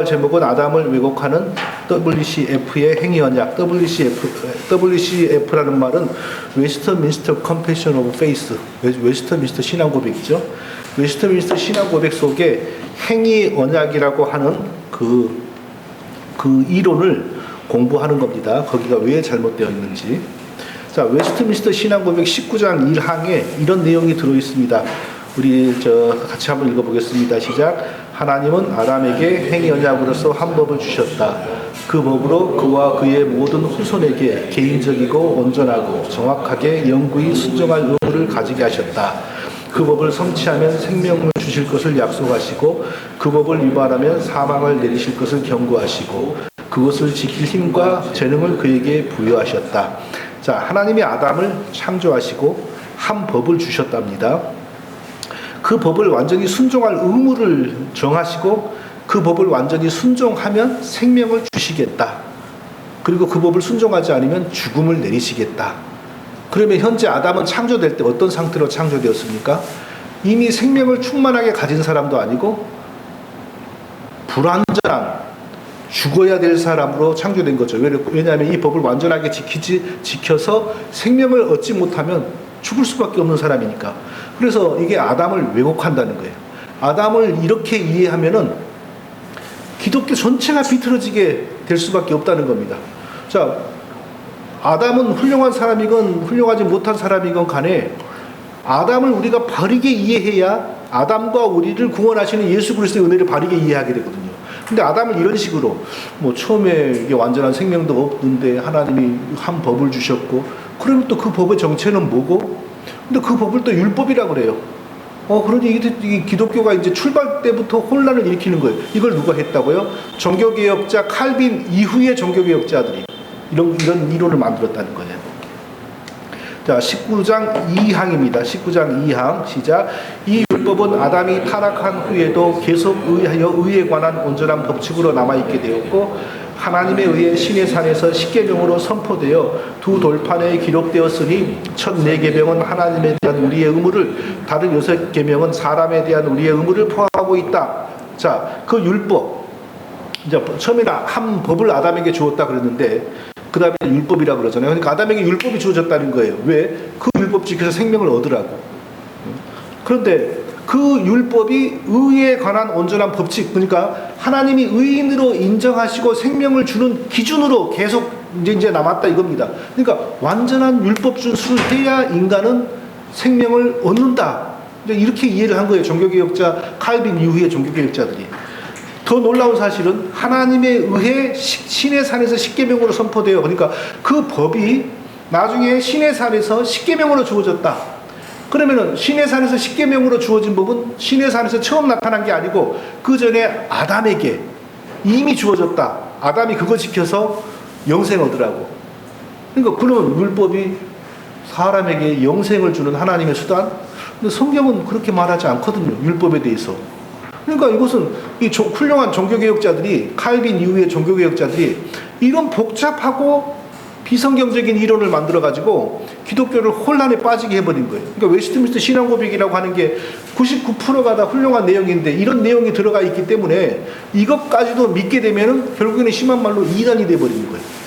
제목은 아담을 왜곡하는 WCF의 행위언약. WCF라는 말은 웨스트민스터 컨페션 오브 페이스, 웨스트민스터 신앙 고백이죠. 웨스트민스터 신앙 고백 속에 행위언약이라고 하는 그 이론을 공부하는 겁니다. 거기가 왜 잘못되어 있는지. 자, 웨스트민스터 신앙 고백 19장 1항에 이런 내용이 들어 있습니다. 우리 같이 한번 읽어보겠습니다. 시작. 하나님은 아담에게 행위 언약으로서 한 법을 주셨다. 그 법으로 그와 그의 모든 후손에게 개인적이고 온전하고 정확하게 영구히 순종할 의무를 가지게 하셨다. 그 법을 성취하면 생명을 주실 것을 약속하시고 그 법을 위반하면 사망을 내리실 것을 경고하시고 그것을 지킬 힘과 재능을 그에게 부여하셨다. 자, 하나님이 아담을 창조하시고 한 법을 주셨답니다. 그 법을 완전히 순종할 의무를 정하시고 그 법을 완전히 순종하면 생명을 주시겠다. 그리고 그 법을 순종하지 않으면 죽음을 내리시겠다. 그러면 현재 아담은 창조될 때 어떤 상태로 창조되었습니까? 이미 생명을 충만하게 가진 사람도 아니고 불완전한 죽어야 될 사람으로 창조된 거죠. 왜냐하면 이 법을 완전하게 지켜서 생명을 얻지 못하면 죽을 수밖에 없는 사람이니까. 그래서 이게 아담을 왜곡한다는 거예요. 아담을 이렇게 이해하면은 기독교 전체가 비틀어지게 될 수밖에 없다는 겁니다. 자, 아담은 훌륭한 사람이건 훌륭하지 못한 사람이건 간에 아담을 우리가 바르게 이해해야 아담과 우리를 구원하시는 예수 그리스도의 은혜를 바르게 이해하게 되거든요. 근데 아담을 이런 식으로 처음에 이게 완전한 생명도 없는데 하나님이 한 법을 주셨고, 그러면 또 그 법의 정체는 뭐고? 근데 그 법을 또 율법이라고 그래요. 그러니 이게 기독교가 이제 출발 때부터 혼란을 일으키는 거예요. 이걸 누가 했다고요? 종교개혁자 칼빈 이후의 종교개혁자들이 이런 이론을 만들었다는 거예요. 자, 19장 2항입니다. 19장 2항 시작. 이 율법은 아담이 타락한 후에도 계속 의에 관한 온전한 법칙으로 남아있게 되었고 하나님에 의해 신의 산에서 십계명으로 선포되어 두 돌판에 기록되었으니 첫 4계명은 하나님에 대한 우리의 의무를, 다른 6계명은 사람에 대한 우리의 의무를 포함하고 있다. 자, 그 율법, 이제 처음에는 한 법을 아담에게 주었다 그랬는데 그 다음에 율법이라고 그러잖아요. 그러니까 아담에게 율법이 주어졌다는 거예요. 왜? 그 율법 지켜서 생명을 얻으라고. 그런데 그 율법이 의에 관한 온전한 법칙, 그러니까 하나님이 의인으로 인정하시고 생명을 주는 기준으로 계속 이제 남았다 이겁니다. 그러니까 완전한 율법 준수를 해야 인간은 생명을 얻는다. 이렇게 이해를 한 거예요. 종교개혁자 칼빈 이후의 종교개혁자들이. 더 놀라운 사실은 하나님에 의해 신의 산에서 십계명으로 선포돼요. 그러니까 그 법이 나중에 신의 산에서 십계명으로 주어졌다. 그러면은 신의 산에서 십계명으로 주어진 법은 신의 산에서 처음 나타난 게 아니고 그 전에 아담에게 이미 주어졌다. 아담이 그거 지켜서 영생 얻으라고. 그러니까 그런 율법이 사람에게 영생을 주는 하나님의 수단. 근데 성경은 그렇게 말하지 않거든요. 율법에 대해서. 그러니까 이것은 이 훌륭한 종교개혁자들이, 칼빈 이후의 종교개혁자들이 이런 복잡하고 비성경적인 이론을 만들어가지고 기독교를 혼란에 빠지게 해버린 거예요. 그러니까 웨스트민스터 신앙고백이라고 하는 게 99%가 다 훌륭한 내용인데 이런 내용이 들어가 있기 때문에 이것까지도 믿게 되면은 결국에는 심한 말로 이단이 돼버리는 거예요.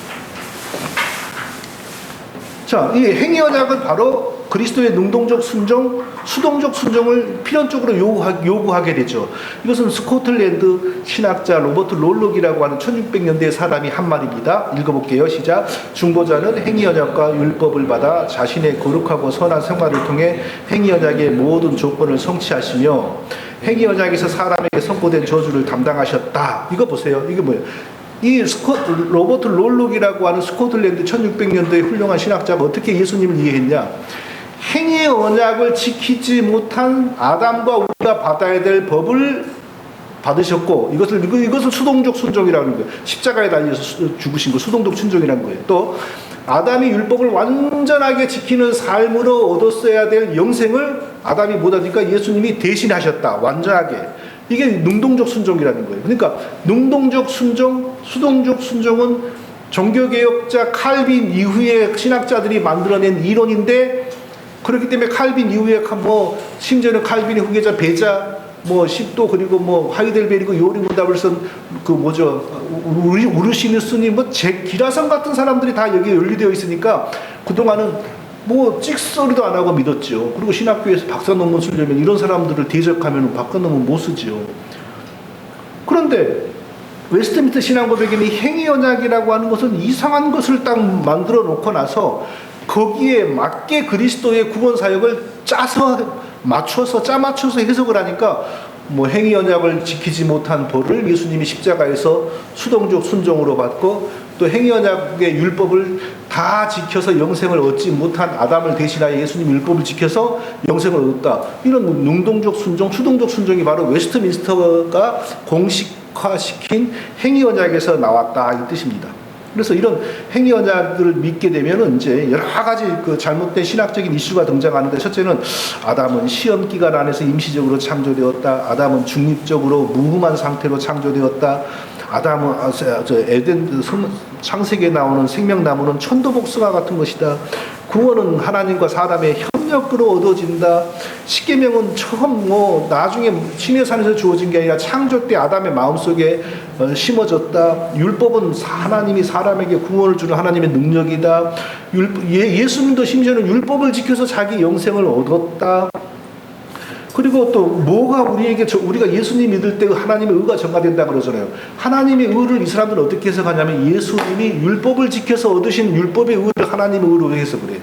자, 이 행위언약은 바로 그리스도의 능동적 순종, 수동적 순종을 필연적으로 요구하게 되죠. 이것은 스코틀랜드 신학자 로버트 롤록이라고 하는 1600년대의 사람이 한 말입니다. 읽어볼게요. 시작. 중보자는 행위언약과 율법을 받아 자신의 거룩하고 선한 생활을 통해 행위언약의 모든 조건을 성취하시며 행위언약에서 사람에게 선포된 저주를 담당하셨다. 이거 보세요. 이게 뭐예요? 로버트 롤록이라고 하는 스코틀랜드 1600년도의 훌륭한 신학자가 어떻게 예수님을 이해했냐? 행위의 언약을 지키지 못한 아담과 우리가 받아야 될 법을 받으셨고 이것을 수동적 순종이라는 거예요. 십자가에 달려서 죽으신 거 수동적 순종이라는 거예요. 또 아담이 율법을 완전하게 지키는 삶으로 얻었어야 될 영생을 아담이 못하니까 예수님이 대신하셨다. 완전하게. 이게 능동적 순종이라는 거예요. 그러니까 능동적 순종, 수동적 순종은 종교개혁자 칼빈 이후의 신학자들이 만들어낸 이론인데, 그렇기 때문에 칼빈 이후에 심지어는 칼빈의 후계자 베자, 뭐 10도 그리고 뭐 하이델베르그 요리문답을 쓴 그 뭐죠 우르시누스니 뭐 기라성 같은 사람들이 다 여기에 연루되어 있으니까 그동안은 뭐 찍소리도 안 하고 믿었죠. 그리고 신학교에서 박사 논문 쓰려면 이런 사람들을 대적하면 박사 논문 못 쓰지요. 그런데 웨스트민스터 신앙고백에는 행위 언약이라고 하는 것은 이상한 것을 딱 만들어 놓고 나서 거기에 맞게 그리스도의 구원 사역을 짜맞춰서 해석을 하니까 뭐 행위 언약을 지키지 못한 벌을 예수님이 십자가에서 수동적 순종으로 받고 또 행위 언약의 율법을 다 지켜서 영생을 얻지 못한 아담을 대신하여 예수님 율법을 지켜서 영생을 얻었다. 이런 능동적 순종, 수동적 순종이 바로 웨스트민스터가 공식화시킨 행위 언약에서 나왔다 이 뜻입니다. 그래서 이런 행위 언약을 믿게 되면은 이제 여러 가지 그 잘못된 신학적인 이슈가 등장하는데, 첫째는 아담은 시험 기간 안에서 임시적으로 창조되었다. 아담은 중립적으로 무흠한 상태로 창조되었다. 아담은 에덴 창세기에 나오는 생명나무는 천도복숭아 같은 것이다. 구원은 하나님과 사람의 협력으로 얻어진다. 십계명은 처음 나중에 시내산에서 주어진 게 아니라 창조 때 아담의 마음속에 심어졌다. 율법은 하나님이 사람에게 구원을 주는 하나님의 능력이다. 예수님도 심지어는 율법을 지켜서 자기 영생을 얻었다. 그리고 또 뭐가 우리가 예수님 믿을 때 하나님의 의가 전가된다 그러잖아요. 하나님의 의를 이 사람들은 어떻게 해석하냐면 예수님이 율법을 지켜서 얻으신 율법의 의를 하나님의 의로 해서 그래요.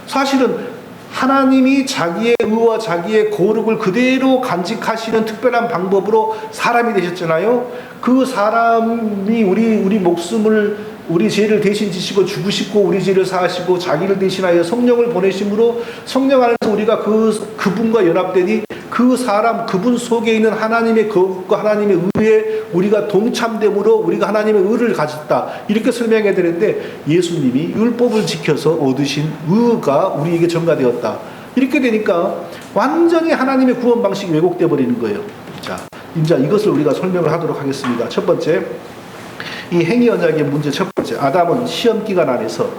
사실은 하나님이 자기의 의와 자기의 거룩을 그대로 간직하시는 특별한 방법으로 사람이 되셨잖아요. 그 사람이 우리 목숨을 우리 죄를 대신 지시고 죽으시고 우리 죄를 사하시고 자기를 대신하여 성령을 보내심으로 성령 안에서 우리가 그분과 연합되니 그 사람 그분 속에 있는 하나님의 거룩과 하나님의 의에 우리가 동참됨으로 우리가 하나님의 의를 가졌다 이렇게 설명해야 되는데, 예수님이 율법을 지켜서 얻으신 의가 우리에게 전가되었다 이렇게 되니까 완전히 하나님의 구원 방식이 왜곡되어 버리는 거예요. 자, 이제 이것을 우리가 설명을 하도록 하겠습니다. 첫 번째, 이 행위 언약의 문제 첫 번째, 아담은 시험 기간 안에서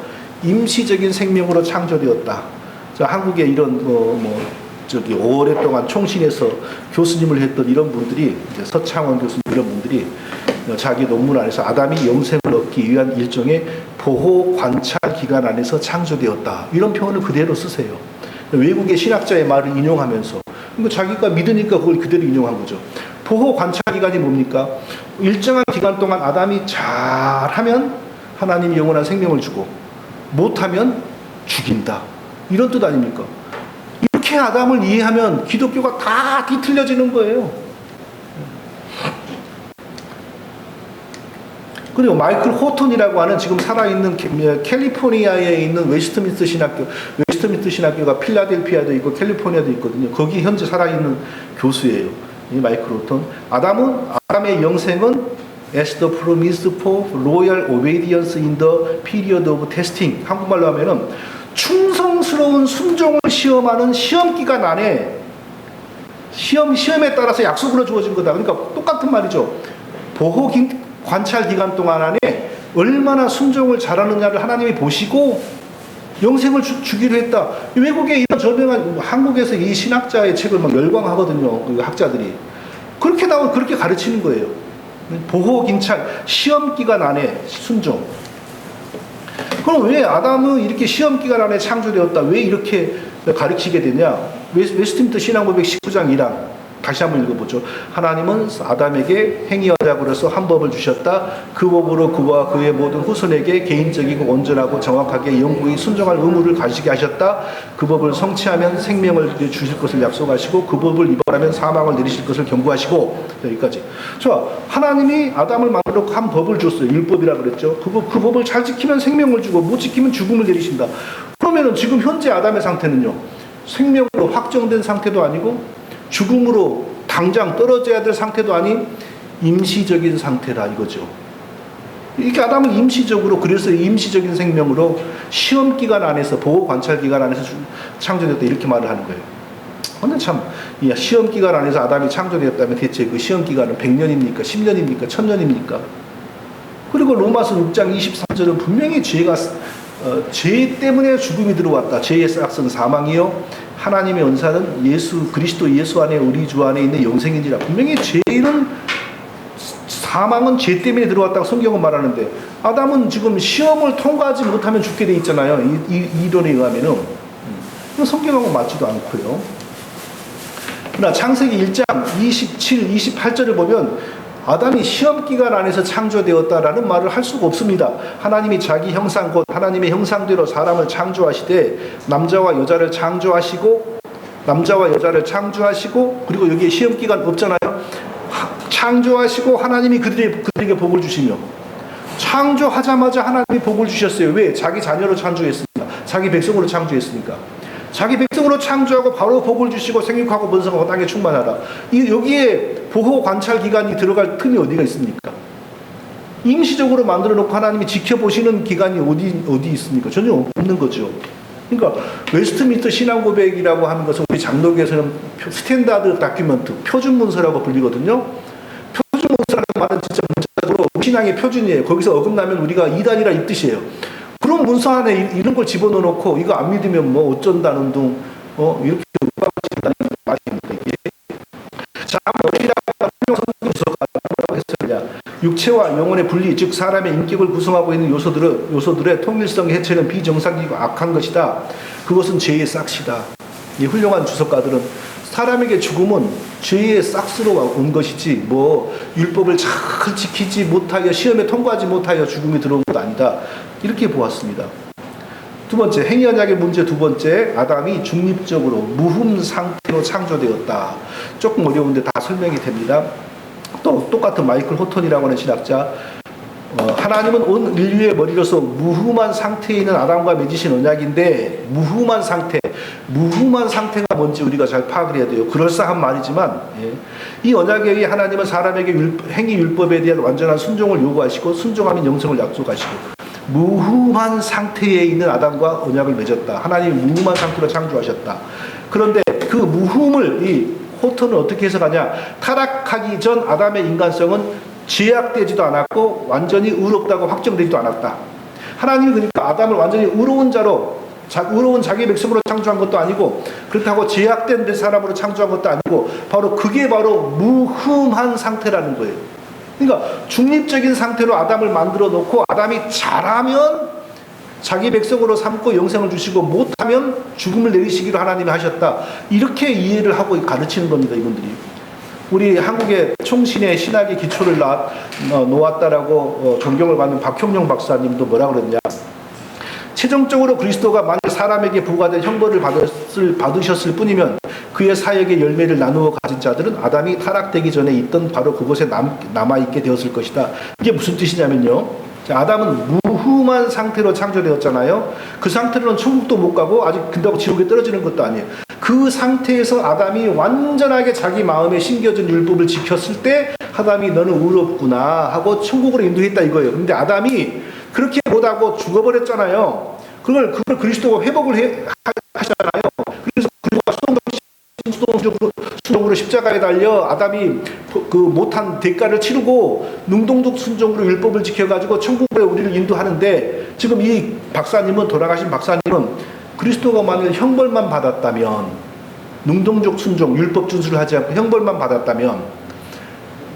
임시적인 생명으로 창조되었다. 자, 한국에 이런 오랫동안 총신에서 교수님을 했던 이런 분들이, 이제 서창원 교수님 이런 분들이 자기 논문 안에서 아담이 영생을 얻기 위한 일종의 보호 관찰 기간 안에서 창조되었다 이런 표현을 그대로 쓰세요. 외국의 신학자의 말을 인용하면서, 그러니까 자기가 믿으니까 그걸 그대로 인용한 거죠. 보호 관찰 기간이 뭡니까? 일정한 기간 동안 아담이 잘하면 하나님이 영원한 생명을 주고 못하면 죽인다 이런 뜻 아닙니까? 이렇게 아담을 이해하면 기독교가 다 뒤틀려지는 거예요. 그리고 마이클 호턴이라고 하는 지금 살아있는 캘리포니아에 있는 웨스트민스터 신학교가 필라델피아도 있고 캘리포니아도 있거든요. 거기 현재 살아있는 교수예요. 이 마이클 호턴. 아담의 영생은 as the promise for loyal obedience in the period of testing. 한국말로 하면은 충성스러운 순종을 시험하는 시험 기간 안에 시험에 따라서 약속으로 주어진 거다. 그러니까 똑같은 말이죠. 보호 관찰 기간 동안 안에 얼마나 순종을 잘하느냐를 하나님이 보시고 영생을 주기로 했다. 외국에 이런 저명한, 한국에서 이 신학자의 책을 막 열광하거든요. 그 학자들이. 그렇게 가르치는 거예요. 보호 관찰 시험 기간 안에 순종. 그럼 왜 아담은 이렇게 시험 기간 안에 창조되었다? 왜 이렇게 가르치게 되냐? 웨스트민스터 신앙고백 19장 1항 다시 한번 읽어보죠. 하나님은 아담에게 행위 언약으로서 한 법을 주셨다. 그 법으로 그와 그의 모든 후손에게 개인적이고 온전하고 정확하게 영구히 순종할 의무를 가지게 하셨다. 그 법을 성취하면 생명을 주실 것을 약속하시고 그 법을 위반하면 사망을 내리실 것을 경고하시고. 여기까지. 자, 하나님이 아담을 만들어 한 법을 줬어요. 율법이라 그랬죠. 그 법을 잘 지키면 생명을 주고 못 지키면 죽음을 내리신다. 그러면은 지금 현재 아담의 상태는요, 생명으로 확정된 상태도 아니고 죽음으로 당장 떨어져야 될 상태도 아닌 임시적인 상태라 이거죠. 이게 아담은 임시적으로, 그래서 임시적인 생명으로 시험 기간 안에서, 보호 관찰 기간 안에서 창조되었다 이렇게 말을 하는 거예요. 근데 참, 이 시험 기간 안에서 아담이 창조되었다면 대체 그 시험 기간은 100년입니까? 10년입니까? 1000년입니까? 그리고 로마서 6장 23절은 분명히 죄 때문에 죽음이 들어왔다. 죄의 싹은 사망이요 하나님의 은사는 예수 그리스도 예수 안에 우리 주 안에 있는 영생이니라. 분명히 죄는 사망은 죄 때문에 들어왔다고 성경은 말하는데 아담은 지금 시험을 통과하지 못하면 죽게 돼 있잖아요. 이 이론에 의하면은 성경하고 맞지도 않고요. 그러나 창세기 1장 27, 28절을 보면 아담이 시험 기간 안에서 창조되었다라는 말을 할 수가 없습니다. 하나님이 자기 형상 곧 하나님의 형상대로 사람을 창조하시되 남자와 여자를 창조하시고 그리고 여기에 시험 기간 없잖아요. 창조하시고 하나님이 그들에게 복을 주시며 창조하자마자 하나님이 복을 주셨어요. 왜? 자기 자녀로 창조했으니까. 자기 백성으로 창조했으니까. 자기 백성으로 창조하고 바로 복을 주시고 생육하고 번성하고 땅에 충만하라. 여기에 보호 관찰 기간이 들어갈 틈이 어디가 있습니까? 임시적으로 만들어 놓고 하나님이 지켜보시는 기간이 어디 있습니까? 전혀 없는 거죠. 그러니까 웨스트민스터 신앙고백이라고 하는 것은 우리 장로교에서는 스탠다드 다큐멘트, 표준 문서라고 불리거든요. 표준 문서라는 말은 진짜 문자적으로 신앙의 표준이에요. 거기서 어긋나면 우리가 이단이라 이 뜻이에요. 그런 문서 안에 이런 걸 집어넣어 놓고 이거 안 믿으면 뭐 어쩐다는 둥 이렇게 윽박진다는 말입니다. 이게. 자, 뭐라고 했었냐? 육체와 영혼의 분리, 즉 사람의 인격을 구성하고 있는 요소들의 통일성의 해체는 비정상적이고 악한 것이다. 그것은 죄의 싹시다. 이 훌륭한 주석가들은 사람에게 죽음은 죄의 싹스로 온 것이지 뭐 율법을 잘 지키지 못하여 시험에 통과하지 못하여 죽음이 들어온 것 아니다. 이렇게 보았습니다. 두 번째, 행위 언약의 문제 두 번째, 아담이 중립적으로 무흠 상태로 창조되었다. 조금 어려운데 다 설명이 됩니다. 또 똑같은 마이클 호턴이라고 하는 신학자, 하나님은 온 인류의 머리로서 무흠한 상태에 있는 아담과 맺으신 언약인데 무흠한 상태가 뭔지 우리가 잘 파악을 해야 돼요. 그럴싸한 말이지만 이 언약에 의해 하나님은 사람에게 행위 율법에 대한 완전한 순종을 요구하시고 순종하면 영생을 약속하시고 무흠한 상태에 있는 아담과 언약을 맺었다. 하나님이 무흠한 상태로 창조하셨다. 그런데 그 무흠을 이 호턴은 어떻게 해석하냐? 타락하기 전 아담의 인간성은 제약되지도 않았고 완전히 의롭다고 확정되지도 않았다. 하나님이 그러니까 아담을 완전히 의로운 자기 백성으로 창조한 것도 아니고 그렇다고 제약된 사람으로 창조한 것도 아니고 그게 바로 무흠한 상태라는 거예요. 그러니까 중립적인 상태로 아담을 만들어 놓고 아담이 잘하면 자기 백성으로 삼고 영생을 주시고 못하면 죽음을 내리시기로 하나님이 하셨다. 이렇게 이해를 하고 가르치는 겁니다. 이분들이. 우리 한국의 총신의 신학의 기초를 놓았다라고 존경을 받는 박형룡 박사님도 뭐라 그랬냐. 최종적으로 그리스도가 만약 사람에게 부과된 형벌을 받으셨을 뿐이면 그의 사역의 열매를 나누어 가진 자들은 아담이 타락되기 전에 있던 바로 그곳에 남아있게 되었을 것이다. 이게 무슨 뜻이냐면요. 아담은 무흠한 상태로 창조되었잖아요. 그 상태로는 천국도 못 가고 아직 근다고 지옥에 떨어지는 것도 아니에요. 그 상태에서 아담이 완전하게 자기 마음에 심겨진 율법을 지켰을 때 아담이 너는 의롭구나 하고 천국으로 인도했다 이거예요. 근데 아담이 그렇게 못하고 죽어버렸잖아요. 그걸 그리스도가 회복을 하잖아요. 그래서 그리스도가 수동적으로 십자가에 달려 아담이 그 못한 대가를 치르고 능동적 순종으로 율법을 지켜가지고 천국에 우리를 인도하는데 지금 이 돌아가신 박사님은 그리스도가 만약 형벌만 받았다면 능동적 순종, 율법 준수를 하지 않고 형벌만 받았다면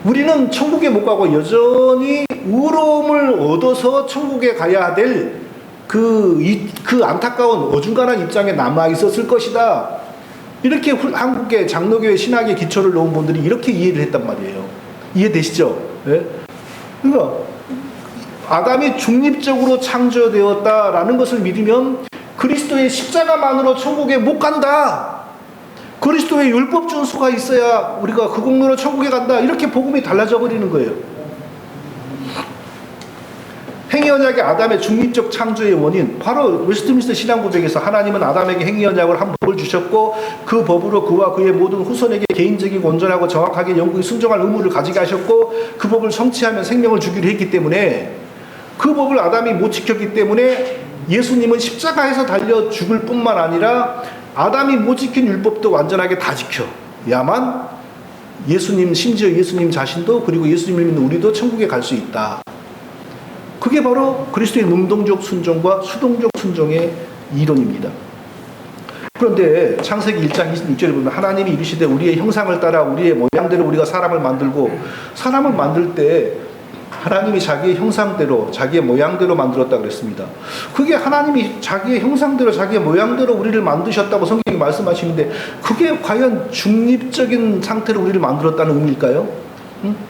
우리는 천국에 못 가고 여전히 의로움을 얻어서 천국에 가야 될 그 안타까운 어중간한 입장에 남아 있었을 것이다. 이렇게 한국의 장로교회 신학의 기초를 놓은 분들이 이렇게 이해를 했단 말이에요. 이해되시죠? 네? 그러니까 아담이 중립적으로 창조되었다라는 것을 믿으면 그리스도의 십자가만으로 천국에 못 간다. 그리스도의 율법 준수가 있어야 우리가 그 공로로 천국에 간다. 이렇게 복음이 달라져 버리는 거예요. 행위 언약의 아담의 중립적 창조의 원인, 바로 웨스트민스터 신앙고백에서 하나님은 아담에게 행위 언약을 한 법을 주셨고 그 법으로 그와 그의 모든 후손에게 개인적이고 온전하고 정확하게 영구히 순종할 의무를 가지게 하셨고 그 법을 성취하면 생명을 주기로 했기 때문에 그 법을 아담이 못 지켰기 때문에 예수님은 십자가에서 달려 죽을 뿐만 아니라 아담이 못 지킨 율법도 완전하게 다 지켜야만 심지어 예수님 자신도 그리고 예수님을 믿는 우리도 천국에 갈 수 있다. 그게 바로 그리스도의 능동적 순종과 수동적 순종의 이론입니다. 그런데 창세기 1장 26절에 보면 하나님이 이르시되 우리의 형상을 따라 우리의 모양대로 우리가 사람을 만들고, 사람을 만들 때 하나님이 자기의 형상대로 자기의 모양대로 만들었다 그랬습니다. 그게 하나님이 자기의 형상대로 자기의 모양대로 우리를 만드셨다고 성경이 말씀하시는데, 그게 과연 중립적인 상태로 우리를 만들었다는 의미일까요?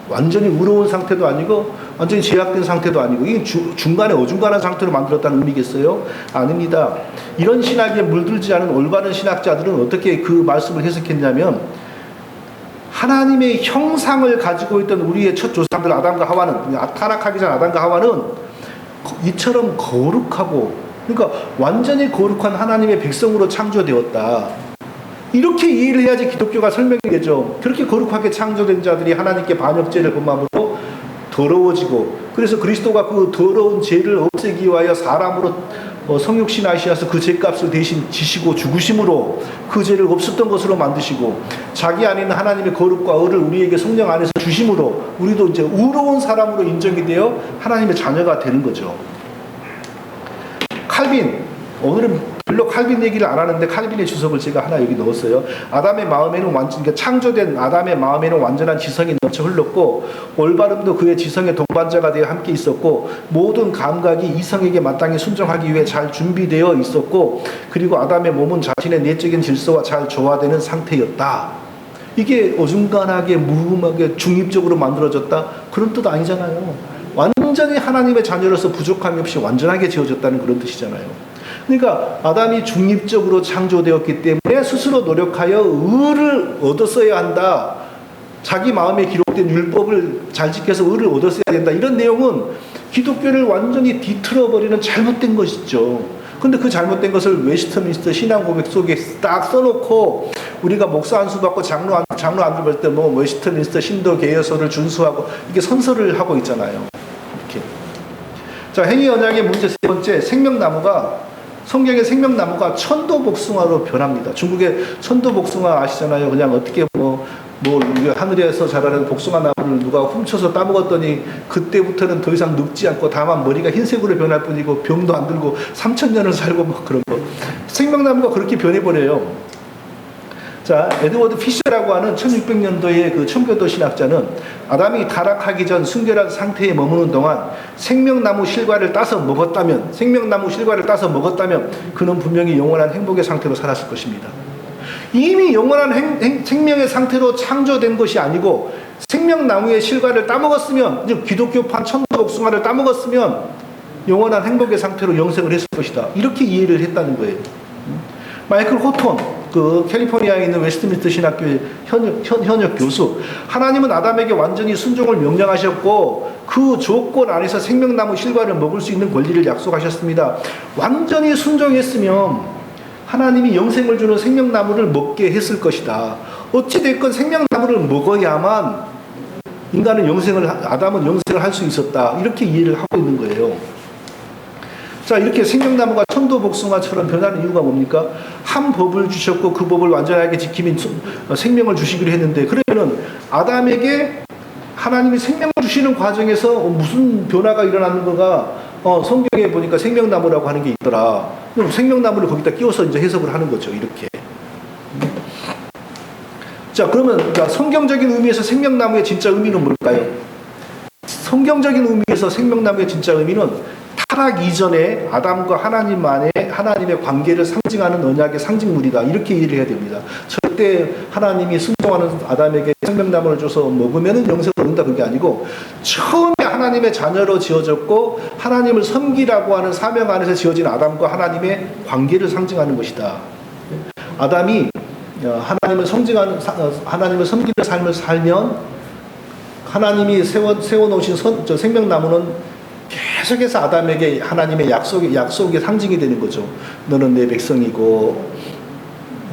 완전히 의로운 상태도 아니고 완전히 제약된 상태도 아니고, 이게 중간에 어중간한 상태로 만들었다는 의미겠어요? 아닙니다. 이런 신학에 물들지 않은 올바른 신학자들은 어떻게 그 말씀을 해석했냐면, 하나님의 형상을 가지고 있던 우리의 첫 조상들 아담과 하와는, 타락하기 전 아담과 하와는 이처럼 거룩하고, 그러니까 완전히 거룩한 하나님의 백성으로 창조되었다. 이렇게 이해를 해야지 기독교가 설명이 되죠. 그렇게 거룩하게 창조된 자들이 하나님께 반역죄를 범함으로 더러워지고, 그래서 그리스도가 그 더러운 죄를 없애기 위하여 사람으로 성육신하시어서 그 죄값을 대신 지시고 죽으심으로 그 죄를 없었던 것으로 만드시고, 자기 안에 있는 하나님의 거룩과 의를 우리에게 성령 안에서 주심으로 우리도 이제 의로운 사람으로 인정이 되어 하나님의 자녀가 되는 거죠. 칼빈, 오늘은 별로 칼빈 얘기를 안 하는데 칼빈의 주석을 제가 하나 여기 넣었어요. 아담의 마음에는 그러니까 창조된 아담의 마음에는 완전한 지성이 넘쳐 흘렀고, 올바름도 그의 지성의 동반자가 되어 함께 있었고, 모든 감각이 이성에게 마땅히 순종하기 위해 잘 준비되어 있었고, 그리고 아담의 몸은 자신의 내적인 질서와 잘 조화되는 상태였다. 이게 어중간하게 무음하게 중립적으로 만들어졌다, 그런 뜻 아니잖아요. 완전히 하나님의 자녀로서 부족함이 없이 완전하게 지어졌다는 그런 뜻이잖아요. 그러니까 아담이 중립적으로 창조되었기 때문에 스스로 노력하여 의를 얻었어야 한다. 자기 마음에 기록된 율법을 잘 지켜서 의를 얻었어야 된다. 이런 내용은 기독교를 완전히 뒤틀어버리는 잘못된 것이죠. 근데 그 잘못된 것을 웨스트민스터 신앙 고백 속에 딱 써놓고, 우리가 목사 안수 받고 장로 안수 받을 때 뭐 웨스트민스터 신도 개요서를 준수하고 이게 선서를 하고 있잖아요. 이렇게. 자, 행위 언약의 문제 세 번째, 생명나무가, 성경의 생명나무가 천도복숭아로 변합니다. 중국의 천도복숭아 아시잖아요. 그냥 어떻게 하늘에서 자라는 복숭아 나무를 누가 훔쳐서 따먹었더니 그때부터는 더 이상 늙지 않고 다만 머리가 흰색으로 변할 뿐이고 병도 안 들고 3000년을 살고 막 그런 거. 생명나무가 그렇게 변해버려요. 자, 에드워드 피셔라고 하는 1600년도의 그 청교도 신학자는 아담이 타락하기 전 순결한 상태에 머무는 동안 생명나무 실과를 따서 먹었다면 그는 분명히 영원한 행복의 상태로 살았을 것입니다. 이미 영원한 생명의 상태로 창조된 것이 아니고, 생명나무의 실과를 따먹었으면, 즉 기독교판 천도복숭아를 따먹었으면 영원한 행복의 상태로 영생을 했을 것이다. 이렇게 이해를 했다는 거예요. 마이클 호톤, 그 캘리포니아에 있는 웨스트민스터 신학교의 현역 교수, 하나님은 아담에게 완전히 순종을 명령하셨고 그 조건 안에서 생명나무 실과를 먹을 수 있는 권리를 약속하셨습니다. 완전히 순종했으면 하나님이 영생을 주는 생명나무를 먹게 했을 것이다. 어찌됐건 생명나무를 먹어야만 아담은 영생을 할 수 있었다. 이렇게 이해를 하고 있는 거예요. 자, 이렇게 생명나무가 천도복숭아처럼 변하는 이유가 뭡니까? 한 법을 주셨고 그 법을 완전하게 지키면 생명을 주시기로 했는데, 그러면은 아담에게 하나님이 생명을 주시는 과정에서 무슨 변화가 일어나는 거가 성경에 보니까 생명나무라고 하는 게 있더라. 그럼 생명나무를 거기다 끼워서 이제 해석을 하는 거죠. 이렇게. 자, 그러면 성경적인 의미에서 생명나무의 진짜 의미는 뭘까요? 성경적인 의미에서 생명나무의 진짜 의미는 타락 이전에 아담과 하나님의 관계를 상징하는 언약의 상징물이다. 이렇게 이해를 해야 됩니다. 절대 하나님이 순종하는 아담에게 생명나무를 줘서 먹으면 영생을 얻는다, 그게 아니고, 처음에 하나님의 자녀로 지어졌고 하나님을 섬기라고 하는 사명 안에서 지어진 아담과 하나님의 관계를 상징하는 것이다. 아담이 하나님을 섬기는 삶을 살면 하나님이 세워놓으신 생명나무는 계속해서 아담에게 하나님의 약속의 상징이 되는 거죠. 너는 내 백성이고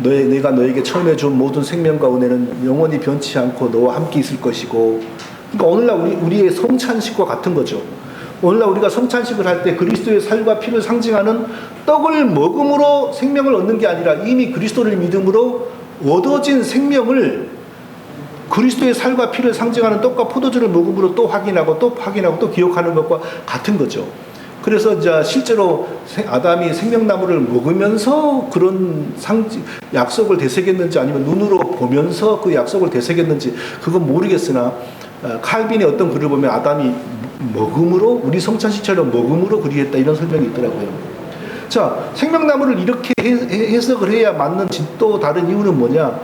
내가 너에게 처음에 준 모든 생명과 은혜는 영원히 변치 않고 너와 함께 있을 것이고. 그러니까 오늘날 우리의 성찬식과 같은 거죠. 오늘날 우리가 성찬식을 할 때 그리스도의 살과 피를 상징하는 떡을 먹음으로 생명을 얻는 게 아니라 이미 그리스도를 믿음으로 얻어진 생명을 그리스도의 살과 피를 상징하는 떡과 포도주를 먹음으로 또 확인하고 또 기억하는 것과 같은 거죠. 그래서 이제 실제로 아담이 생명나무를 먹으면서 그런 약속을 되새겼는지 아니면 눈으로 보면서 그 약속을 되새겼는지 그건 모르겠으나 칼빈의 어떤 글을 보면 아담이 먹음으로 우리 성찬식처럼 먹음으로 그리했다 이런 설명이 있더라고요. 자, 생명나무를 이렇게 해석을 해야 맞는 또 다른 이유는 뭐냐?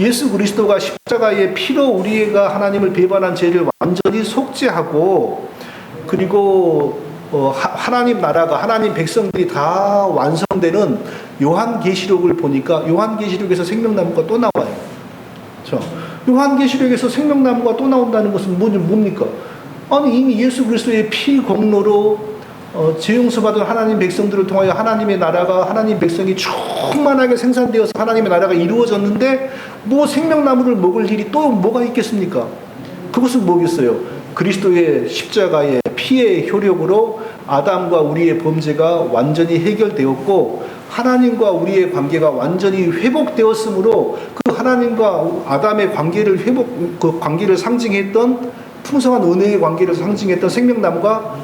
예수 그리스도가 십자가의 피로 우리가 하나님을 배반한 죄를 완전히 속죄하고 그리고 하나님 나라가 하나님 백성들이 다 완성되는 요한계시록을 보니까 요한계시록에서 생명나무가 또 나와요. 자, 요한계시록에서 생명나무가 또 나온다는 것은 뭡니까? 아니 이미 예수 그리스도의 피 공로로 죄 용서받은 하나님 백성들을 통하여 하나님의 나라가 하나님 백성이 충만하게 생산되어서 하나님의 나라가 이루어졌는데 뭐 생명나무를 먹을 일이 또 뭐가 있겠습니까? 그것은 뭐겠어요? 그리스도의 십자가의 피의 효력으로 아담과 우리의 범죄가 완전히 해결되었고 하나님과 우리의 관계가 완전히 회복되었으므로 그 하나님과 아담의 관계를 그 관계를 상징했던 풍성한 은혜의 관계를 상징했던 생명나무가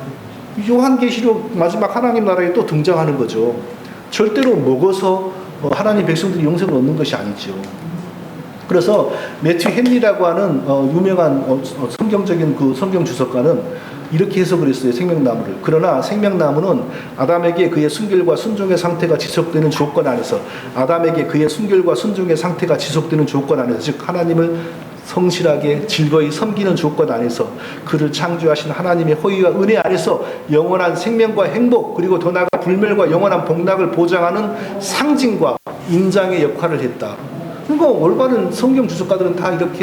요한계시록 마지막 하나님 나라에 또 등장하는 거죠. 절대로 먹어서 하나님 백성들이 영생을 얻는 것이 아니죠. 그래서 매튜 헨리라고 하는 유명한 성경적인 그 성경 주석가는 이렇게 해석을 했어요. 생명나무를. 그러나 생명나무는 아담에게 그의 순결과 순종의 상태가 지속되는 조건 안에서 아담에게 그의 순결과 순종의 상태가 지속되는 조건 안에서 즉 하나님을 성실하게 즐거이 섬기는 조건 안에서 그를 창조하신 하나님의 호의와 은혜 안에서 영원한 생명과 행복 그리고 더 나아가 불멸과 영원한 복락을 보장하는 상징과 인장의 역할을 했다. 그러니까 올바른 성경 주석가들은 다 이렇게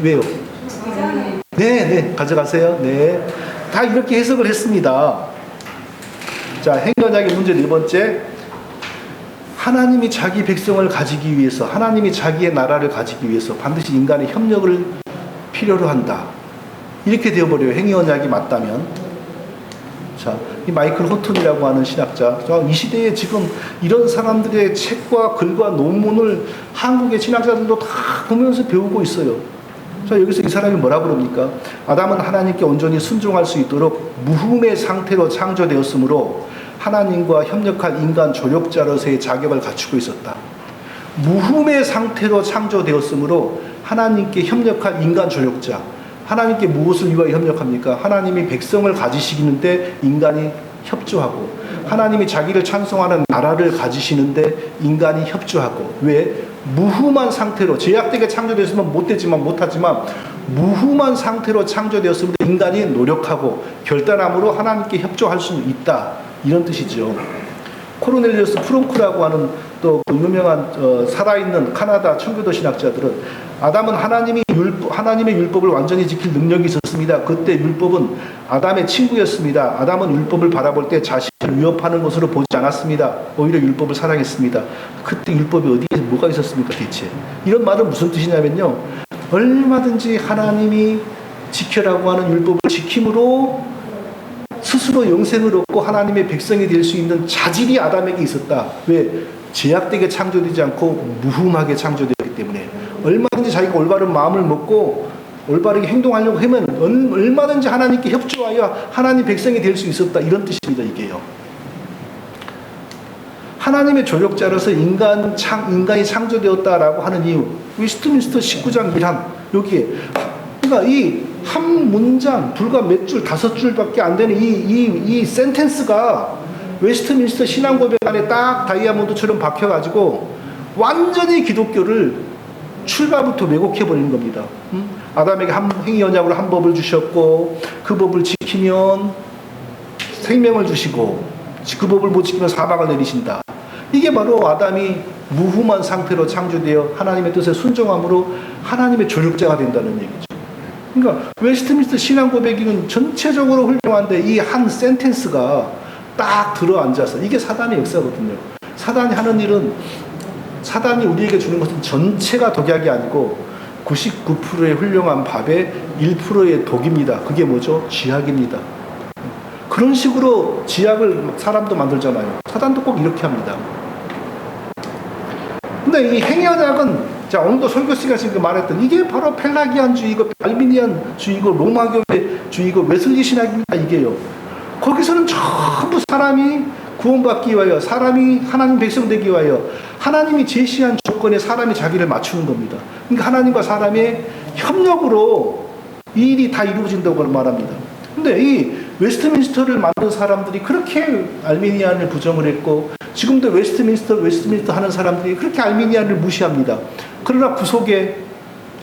왜요? 네, 가져가세요. 네, 다 이렇게 해석을 했습니다. 자, 행전약의 문제 네 번째. 하나님이 자기 백성을 가지기 위해서 하나님이 자기의 나라를 가지기 위해서 반드시 인간의 협력을 필요로 한다. 이렇게 되어버려요. 행위언약이 맞다면. 자, 이 마이클 호튼이라고 하는 신학자, 이 시대에 지금 이런 사람들의 책과 글과 논문을 한국의 신학자들도 다 보면서 배우고 있어요. 자, 여기서 이 사람이 뭐라 그럽니까? 아담은 하나님께 온전히 순종할 수 있도록 무흠의 상태로 창조되었으므로 하나님과 협력할 인간 조력자로서의 자격을 갖추고 있었다. 무흠의 상태로 창조되었으므로 하나님께 협력할 인간 조력자. 하나님께 무엇을 위하여 협력합니까? 하나님이 백성을 가지시는데 인간이 협조하고 하나님이 자기를 찬송하는 나라를 가지시는데 인간이 협조하고 왜? 무흠한 상태로 제약되게 창조되었으면 못되지만 못하지만 무흠한 상태로 창조되었으므로 인간이 노력하고 결단함으로 하나님께 협조할 수 있다. 이런 뜻이죠. 코르넬리우스 프롱크라고 하는 또 유명한 살아있는 카나다 청교도 신학자들은 아담은 하나님의 율법을 완전히 지킬 능력이 있었습니다. 그때 율법은 아담의 친구였습니다. 아담은 율법을 바라볼 때 자신을 위협하는 것으로 보지 않았습니다. 오히려 율법을 사랑했습니다. 그때 율법이 어디에 뭐가 있었습니까 대체? 이런 말은 무슨 뜻이냐면요. 얼마든지 하나님이 지켜라고 하는 율법을 지킴으로 스스로 영생을 얻고 하나님의 백성이 될 수 있는 자질이 아담에게 있었다. 왜? 제약되게 창조되지 않고 무흠하게 창조되었기 때문에 얼마든지 자기가 올바른 마음을 먹고 올바르게 행동하려고 하면 얼마든지 하나님께 협조하여 하나님 백성이 될 수 있었다. 이런 뜻입니다. 이게요. 하나님의 조력자로서 인간이 창조되었다라고 하는 이유. 웨스트민스터 19장 1항 여기에 그러니까 이 한 문장 불과 몇 줄 5줄밖에 안 되는 이 센텐스가 웨스트민스터 신앙고백 안에 딱 다이아몬드처럼 박혀가지고 완전히 기독교를 출발부터 왜곡해버리는 겁니다. 아담에게 행위 언약으로 한 법을 주셨고 그 법을 지키면 생명을 주시고 그 법을 못 지키면 사망을 내리신다. 이게 바로 아담이 무흠한 상태로 창조되어 하나님의 뜻에 순종함으로 하나님의 조력자가 된다는 얘기죠. 그러니까 웨스트민스터 신앙고백은 전체적으로 훌륭한데 이 한 센텐스가 딱 들어앉아서 이게 사단의 역사거든요. 사단이 하는 일은 사단이 우리에게 주는 것은 전체가 독약이 아니고 99%의 훌륭한 밥에 1%의 독입니다. 그게 뭐죠? 쥐약입니다. 그런 식으로 쥐약을 사람도 만들잖아요. 사단도 꼭 이렇게 합니다. 근데 이 행위언약은 자, 오늘도 설교 시간 지금 말했던 이게 바로 펠라기안주의고 알미니안주의고 로마교회주의고 웨슬리 신학입니다. 이게요. 거기서는 전부 사람이 구원받기 위하여, 사람이 하나님 백성 되기 위하여 하나님이 제시한 조건에 사람이 자기를 맞추는 겁니다. 그러니까 하나님과 사람의 협력으로 이 일이 다 이루어진다고 말합니다. 근데 이 웨스트민스터를 만든 사람들이 그렇게 알미니안을 부정을 했고, 지금도 웨스트민스터 하는 사람들이 그렇게 알미니안을 무시합니다. 그러나 그 속에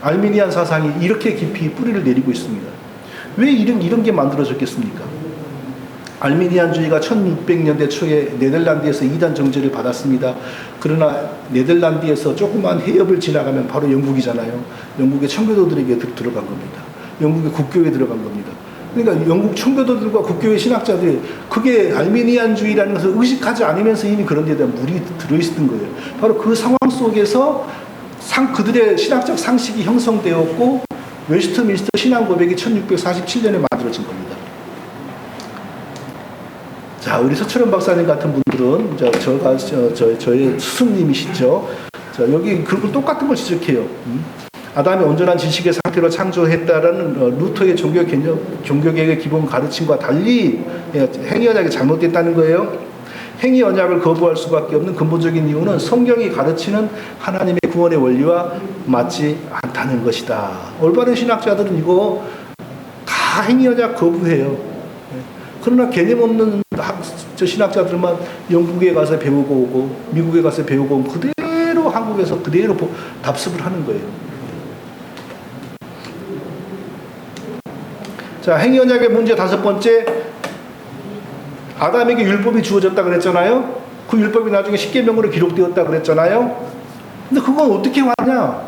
알미니안 사상이 이렇게 깊이 뿌리를 내리고 있습니다. 왜 이런 게 만들어졌겠습니까? 알미니안주의가 1600년대 초에 네덜란드에서 이단 정제를 받았습니다. 그러나 네덜란드에서 조그만 해협을 지나가면 바로 영국이잖아요. 영국의 청교도들에게 들어간 겁니다. 영국의 국교에 들어간 겁니다. 그러니까 영국 청교도들과 국교의 신학자들이 그게 알미니안주의라는 것을 의식하지 않으면서 이미 그런 데다 물이 들어있었던 거예요. 바로 그 상황 속에서 그들의 신학적 상식이 형성되었고, 웨스트민스터 신앙 고백이 1647년에 만들어진 겁니다. 자, 우리 서철원 박사님 같은 분들은 저의 스승님이시죠. 자, 여기 그걸 똑같은 걸 지적해요. 아담이 온전한 지식의 상태로 창조했다라는 루터의 종교개혁의 기본 가르침과 달리 행위 언약이 잘못됐다는 거예요. 행위 언약을 거부할 수밖에 없는 근본적인 이유는 성경이 가르치는 하나님의 구원의 원리와 맞지 않다는 것이다. 올바른 신학자들은 이거 다 행위 언약 거부해요. 그러나 개념 없는 신학자들만 영국에 가서 배우고 오고 미국에 가서 배우고 오면 그대로 한국에서 그대로 답습을 하는 거예요. 자, 행위 언약의 문제 다섯 번째, 아담에게 율법이 주어졌다 그랬잖아요. 그 율법이 나중에 십계명으로 기록되었다 그랬잖아요. 근데 그건 어떻게 왔냐?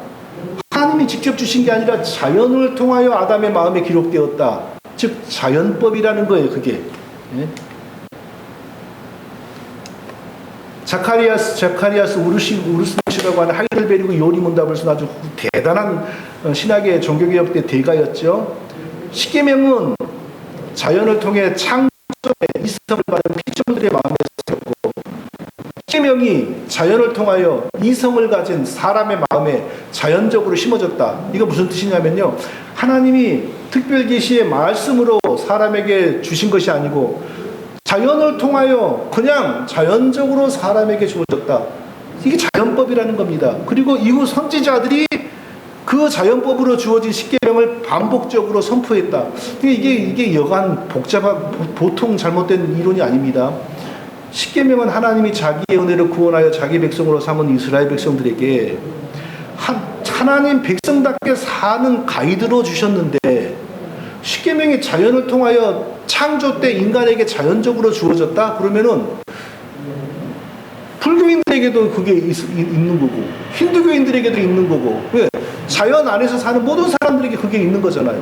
하나님이 직접 주신 게 아니라 자연을 통하여 아담의 마음에 기록되었다. 즉 자연법이라는 거예요. 그게. 예? 자카리아스 우르스라고 하는 하이델베르크 요리문답을 쓴 아주 대단한 신학의 종교개혁 때 대가였죠. 십계명은 자연을 통해 창조의 이성을 받은 피조물들의 마음에 새겼고, 십계명이 자연을 통하여 이성을 가진 사람의 마음에 자연적으로 심어졌다. 이거 무슨 뜻이냐면요, 하나님이 특별 계시의 말씀으로 사람에게 주신 것이 아니고 자연을 통하여 그냥 자연적으로 사람에게 주어졌다. 이게 자연법이라는 겁니다. 그리고 이후 선지자들이 그 자연법으로 주어진 십계명을 반복적으로 선포했다. 이게 여간 보통 잘못된 이론이 아닙니다. 십계명은 하나님이 자기의 은혜로 구원하여 자기 백성으로 삼은 이스라엘 백성들에게 하나님 백성답게 사는 가이드로 주셨는데, 십계명이 자연을 통하여 창조 때 인간에게 자연적으로 주어졌다? 그러면은 불교인들에게도 그게 있는 거고, 힌두교인들에게도 있는 거고, 왜? 자연 안에서 사는 모든 사람들에게 그게 있는 거잖아요.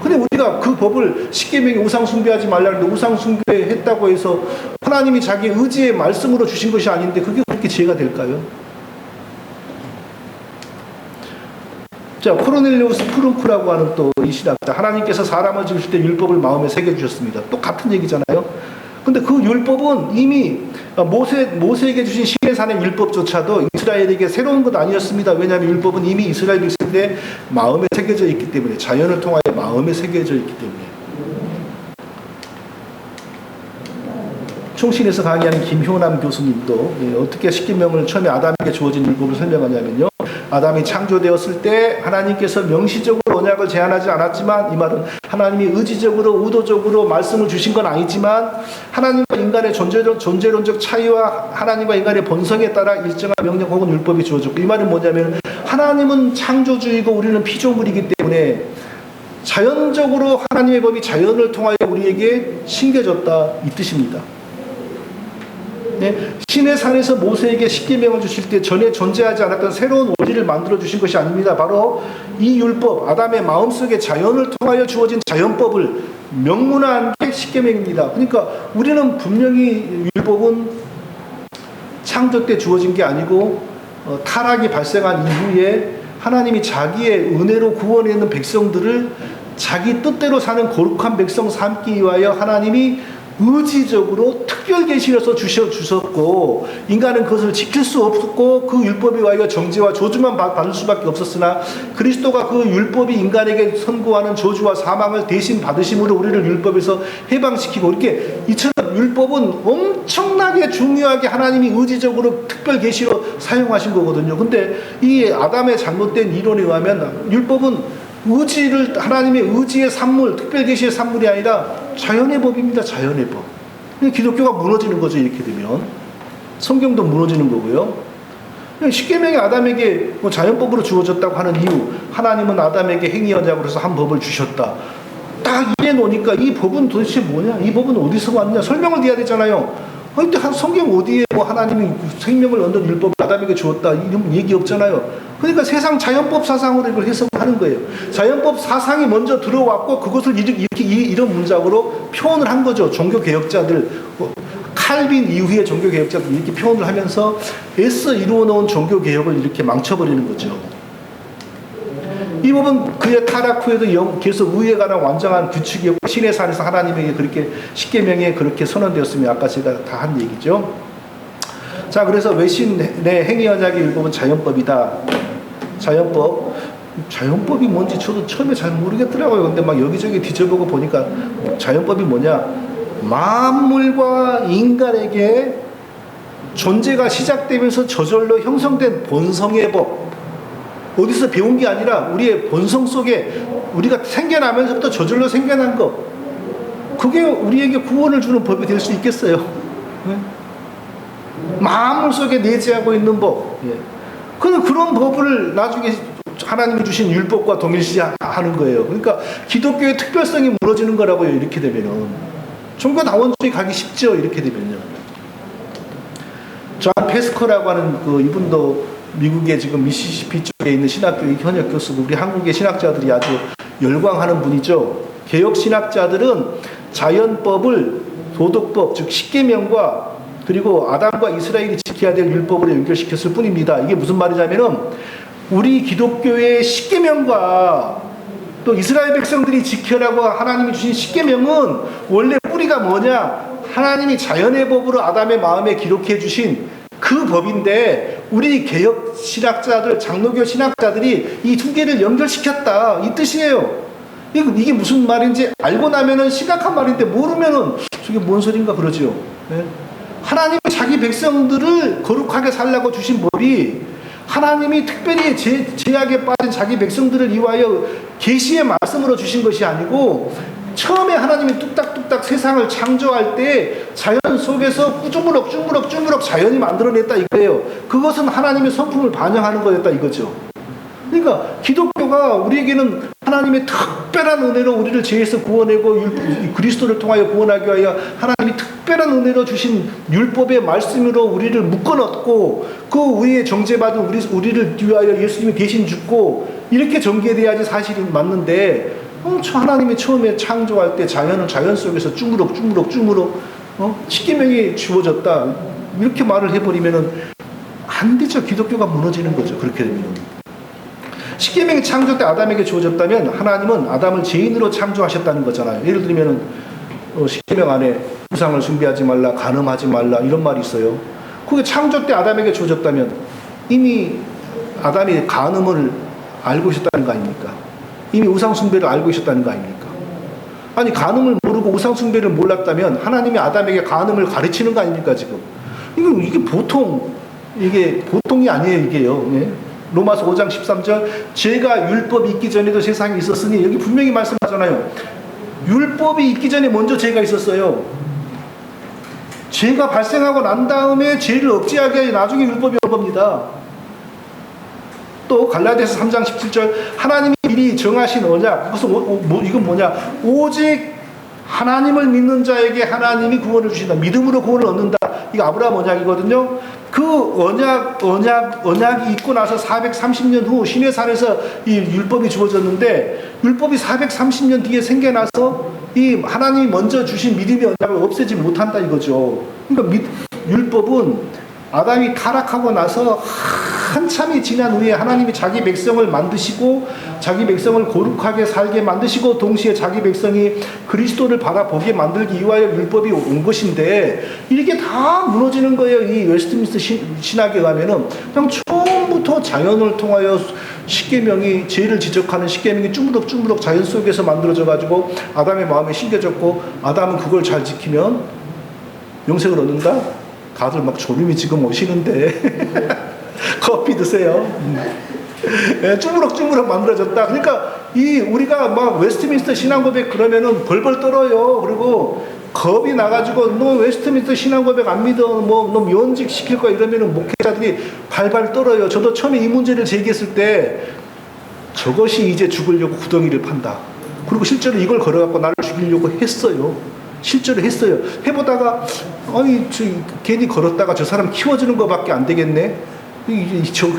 근데 우리가 그 법을 십계명에 우상 숭배하지 말라는데 우상 숭배했다고 해서 하나님이 자기 의지의 말씀으로 주신 것이 아닌데 그게 그렇게 죄가 될까요? 자, 코르넬리우스 프루크라고 하는 또 이 신학자, 하나님께서 사람을 지으실 때 율법을 마음에 새겨주셨습니다. 또 같은 얘기잖아요. 근데 그 율법은 이미 모세에게 주신 시내산의 율법조차도 이스라엘에게 새로운 것 아니었습니다. 왜냐하면 율법은 이미 이스라엘 백성들의 마음에 새겨져 있기 때문에, 자연을 통하여 마음에 새겨져 있기 때문에. 총신에서 강의하는 김효남 교수님도 어떻게 십계명을 처음에 아담에게 주어진 율법을 설명하냐면요, 아담이 창조되었을 때 하나님께서 명시적으로 언약을 제한하지 않았지만, 이 말은 하나님이 의지적으로 의도적으로 말씀을 주신 건 아니지만 하나님과 인간의 존재론적 차이와 하나님과 인간의 본성에 따라 일정한 명령 혹은 율법이 주어졌고, 이 말은 뭐냐면 하나님은 창조주의고 우리는 피조물이기 때문에 자연적으로 하나님의 법이 자연을 통하여 우리에게 신겨졌다, 이 뜻입니다. 네, 신의 산에서 모세에게 십계명을 주실 때 전에 존재하지 않았던 새로운 원리를 만들어 주신 것이 아닙니다. 바로 이 율법, 아담의 마음속에 자연을 통하여 주어진 자연법을 명문화한 게 십계명입니다. 그러니까 우리는 분명히 율법은 창조 때 주어진 게 아니고 타락이 발생한 이후에 하나님이 자기의 은혜로 구원해 있는 백성들을 자기 뜻대로 사는 거룩한 백성 삼기 위하여 하나님이 의지적으로 특별히 특별 계시로서 주셨고 인간은 그것을 지킬 수 없었고 그 율법에 의하여 정죄와 저주만 받을 수밖에 없었으나 그리스도가 그 율법이 인간에게 선고하는 저주와 사망을 대신 받으심으로 우리를 율법에서 해방시키고 이렇게 이처럼 율법은 엄청나게 중요하게 하나님이 의지적으로 특별 계시로 사용하신 거거든요. 근데 이 아담의 잘못된 이론에 의하면 율법은 하나님의 의지의 산물, 특별 계시의 산물이 아니라 자연의 법입니다. 자연의 법. 기독교가 무너지는 거죠. 이렇게 되면 성경도 무너지는 거고요. 십계명이 아담에게 자연법으로 주어졌다고 하는 이유, 하나님은 아담에게 행위 언약으로 해서 한 법을 주셨다. 딱 이해 놓으니까 이 법은 도대체 뭐냐? 이 법은 어디서 왔냐? 설명을 드려야 되잖아요. 근데 성경 어디에 하나님이 생명을 얻는 율법을 아담에게 주었다 이런 얘기 없잖아요. 그러니까 세상 자연법 사상으로 이걸 해석하는 거예요. 자연법 사상이 먼저 들어왔고 그것을 이렇게 이런 문장으로 표현을 한 거죠. 종교개혁자들, 칼빈 이후의 종교개혁자들 이렇게 표현을 하면서 애써 이루어놓은 종교개혁을 이렇게 망쳐버리는 거죠. 이 법은 그의 타락 후에도 계속 의에 관한 완전한 규칙이었고 신의 산에서 하나님에게 그렇게 십계명에 그렇게 선언되었으며 아까 제가 다 한 얘기죠. 자, 그래서 외신의 행위 언약의 율법은 자연법이다. 자연법이 뭔지 저도 처음에 잘 모르겠더라고요. 근데 막 여기저기 뒤져보고 보니까 자연법이 뭐냐? 만물과 인간에게 존재가 시작되면서 저절로 형성된 본성의 법. 어디서 배운 게 아니라 우리의 본성 속에 우리가 생겨나면서부터 저절로 생겨난 것. 그게 우리에게 구원을 주는 법이 될 수 있겠어요? 네? 만물 속에 내재하고 있는 법. 예. 그런 법을 나중에 하나님이 주신 율법과 동일시하는 거예요. 그러니까 기독교의 특별성이 무너지는 거라고요. 이렇게 되면은 종교다원주의 가기 쉽죠. 이렇게 되면요. 존 페스커라고 하는 이분도 미국의 지금 미시시피 쪽에 있는 신학교의 현역 교수고 우리 한국의 신학자들이 아주 열광하는 분이죠. 개혁 신학자들은 자연법을 도덕법 즉 십계명과 그리고 아담과 이스라엘이 지켜야 될 율법으로 연결시켰을 뿐입니다. 이게 무슨 말이냐면은 우리 기독교의 십계명과 또 이스라엘 백성들이 지켜라고 하나님이 주신 십계명은 원래 뿌리가 뭐냐? 하나님이 자연의 법으로 아담의 마음에 기록해 주신 그 법인데 우리 개혁 신학자들, 장로교 신학자들이 이 두 개를 연결시켰다 이 뜻이에요. 이게 무슨 말인지 알고 나면은 심각한 말인데 모르면은 저게 뭔 소린가 그러죠. 네? 하나님이 자기 백성들을 거룩하게 살라고 주신 법이 하나님이 특별히 제약에 빠진 자기 백성들을 위하여 계시의 말씀으로 주신 것이 아니고 처음에 하나님이 뚝딱뚝딱 세상을 창조할 때 자연 속에서 쭈무럭 자연이 만들어냈다 이거예요. 그것은 하나님의 성품을 반영하는 거였다 이거죠. 그러니까 기독교가 우리에게는 하나님의 특별한 은혜로 우리를 죄에서 구원하고 그리스도를 통하여 구원하기 위하여 하나님이 특별한 은혜로 주신 율법의 말씀으로 우리를 묶어넣고 그 위에 정죄받은 우리를 위하여 예수님이 대신 죽고 이렇게 전개돼야지 사실이 맞는데 하나님이 처음에 창조할 때 자연은 자연 속에서 쭈무럭 십계명이 주어졌다 이렇게 말을 해버리면은 안 되죠. 기독교가 무너지는 거죠. 그렇게 되면 십계명이 창조 때 아담에게 주어졌다면 하나님은 아담을 죄인으로 창조하셨다는 거잖아요. 예를 들면은 십계명 안에 우상을 숭배하지 말라, 간음하지 말라 이런 말이 있어요. 그게 창조 때 아담에게 주어졌다면 이미 아담이 간음을 알고 있었다는 거 아닙니까? 이미 우상 숭배를 알고 있었다는 거 아닙니까? 아니 간음을 모르고 우상 숭배를 몰랐다면 하나님이 아담에게 간음을 가르치는 거 아닙니까 지금? 이게 보통이 아니에요 이게요. 예? 로마서 5장 13절 죄가 율법이 있기 전에도 세상에 있었으니 여기 분명히 말씀하잖아요. 율법이 있기 전에 먼저 죄가 있었어요. 죄가 발생하고 난 다음에 죄를 억제하기 위해 나중에 율법이 온 겁니다. 또 갈라디아서 3장 17절 하나님이 미리 정하신 언약 이건 뭐냐? 오직 하나님을 믿는 자에게 하나님이 구원을 주신다. 믿음으로 구원을 얻는다. 이거 아브라함 언약이거든요. 그 언약이 있고 나서 430년 후 시내산에서 이 율법이 주어졌는데 율법이 430년 뒤에 생겨나서 이 하나님이 먼저 주신 믿음의 언약을 없애지 못한다 이거죠. 그러니까 율법은 아담이 타락하고 나서 한참이 지난 후에 하나님이 자기 백성을 만드시고 자기 백성을 거룩하게 살게 만드시고 동시에 자기 백성이 그리스도를 바라보게 만들기 위하여 율법이 온 것인데 이렇게 다 무너지는 거예요. 이 웨스트민스터 신학에 가면은 그냥 처음부터 자연을 통하여 십계명이 죄를 지적하는 십계명이 쭈무럭쭈무럭 자연 속에서 만들어져 가지고 아담의 마음에 심겨졌고 아담은 그걸 잘 지키면 영생을 얻는다? 다들 막 졸음이 지금 오시는데 커피 드세요. 예, 쭈무럭쭈무럭 만들어졌다. 그러니까 우리가 막 웨스트민스터 신앙고백 그러면은 벌벌 떨어요. 그리고 겁이 나가지고 너 웨스트민스터 신앙고백 안 믿어, 뭐 너 면직 시킬 거야 이러면은 목회자들이 발발 떨어요. 저도 처음에 이 문제를 제기했을 때 저것이 이제 죽으려고 구덩이를 판다. 그리고 실제로 이걸 걸어갖고 나를 죽이려고 했어요. 실제로 했어요. 해보다가 괜히 걸었다가 저 사람 키워주는 것밖에 안 되겠네.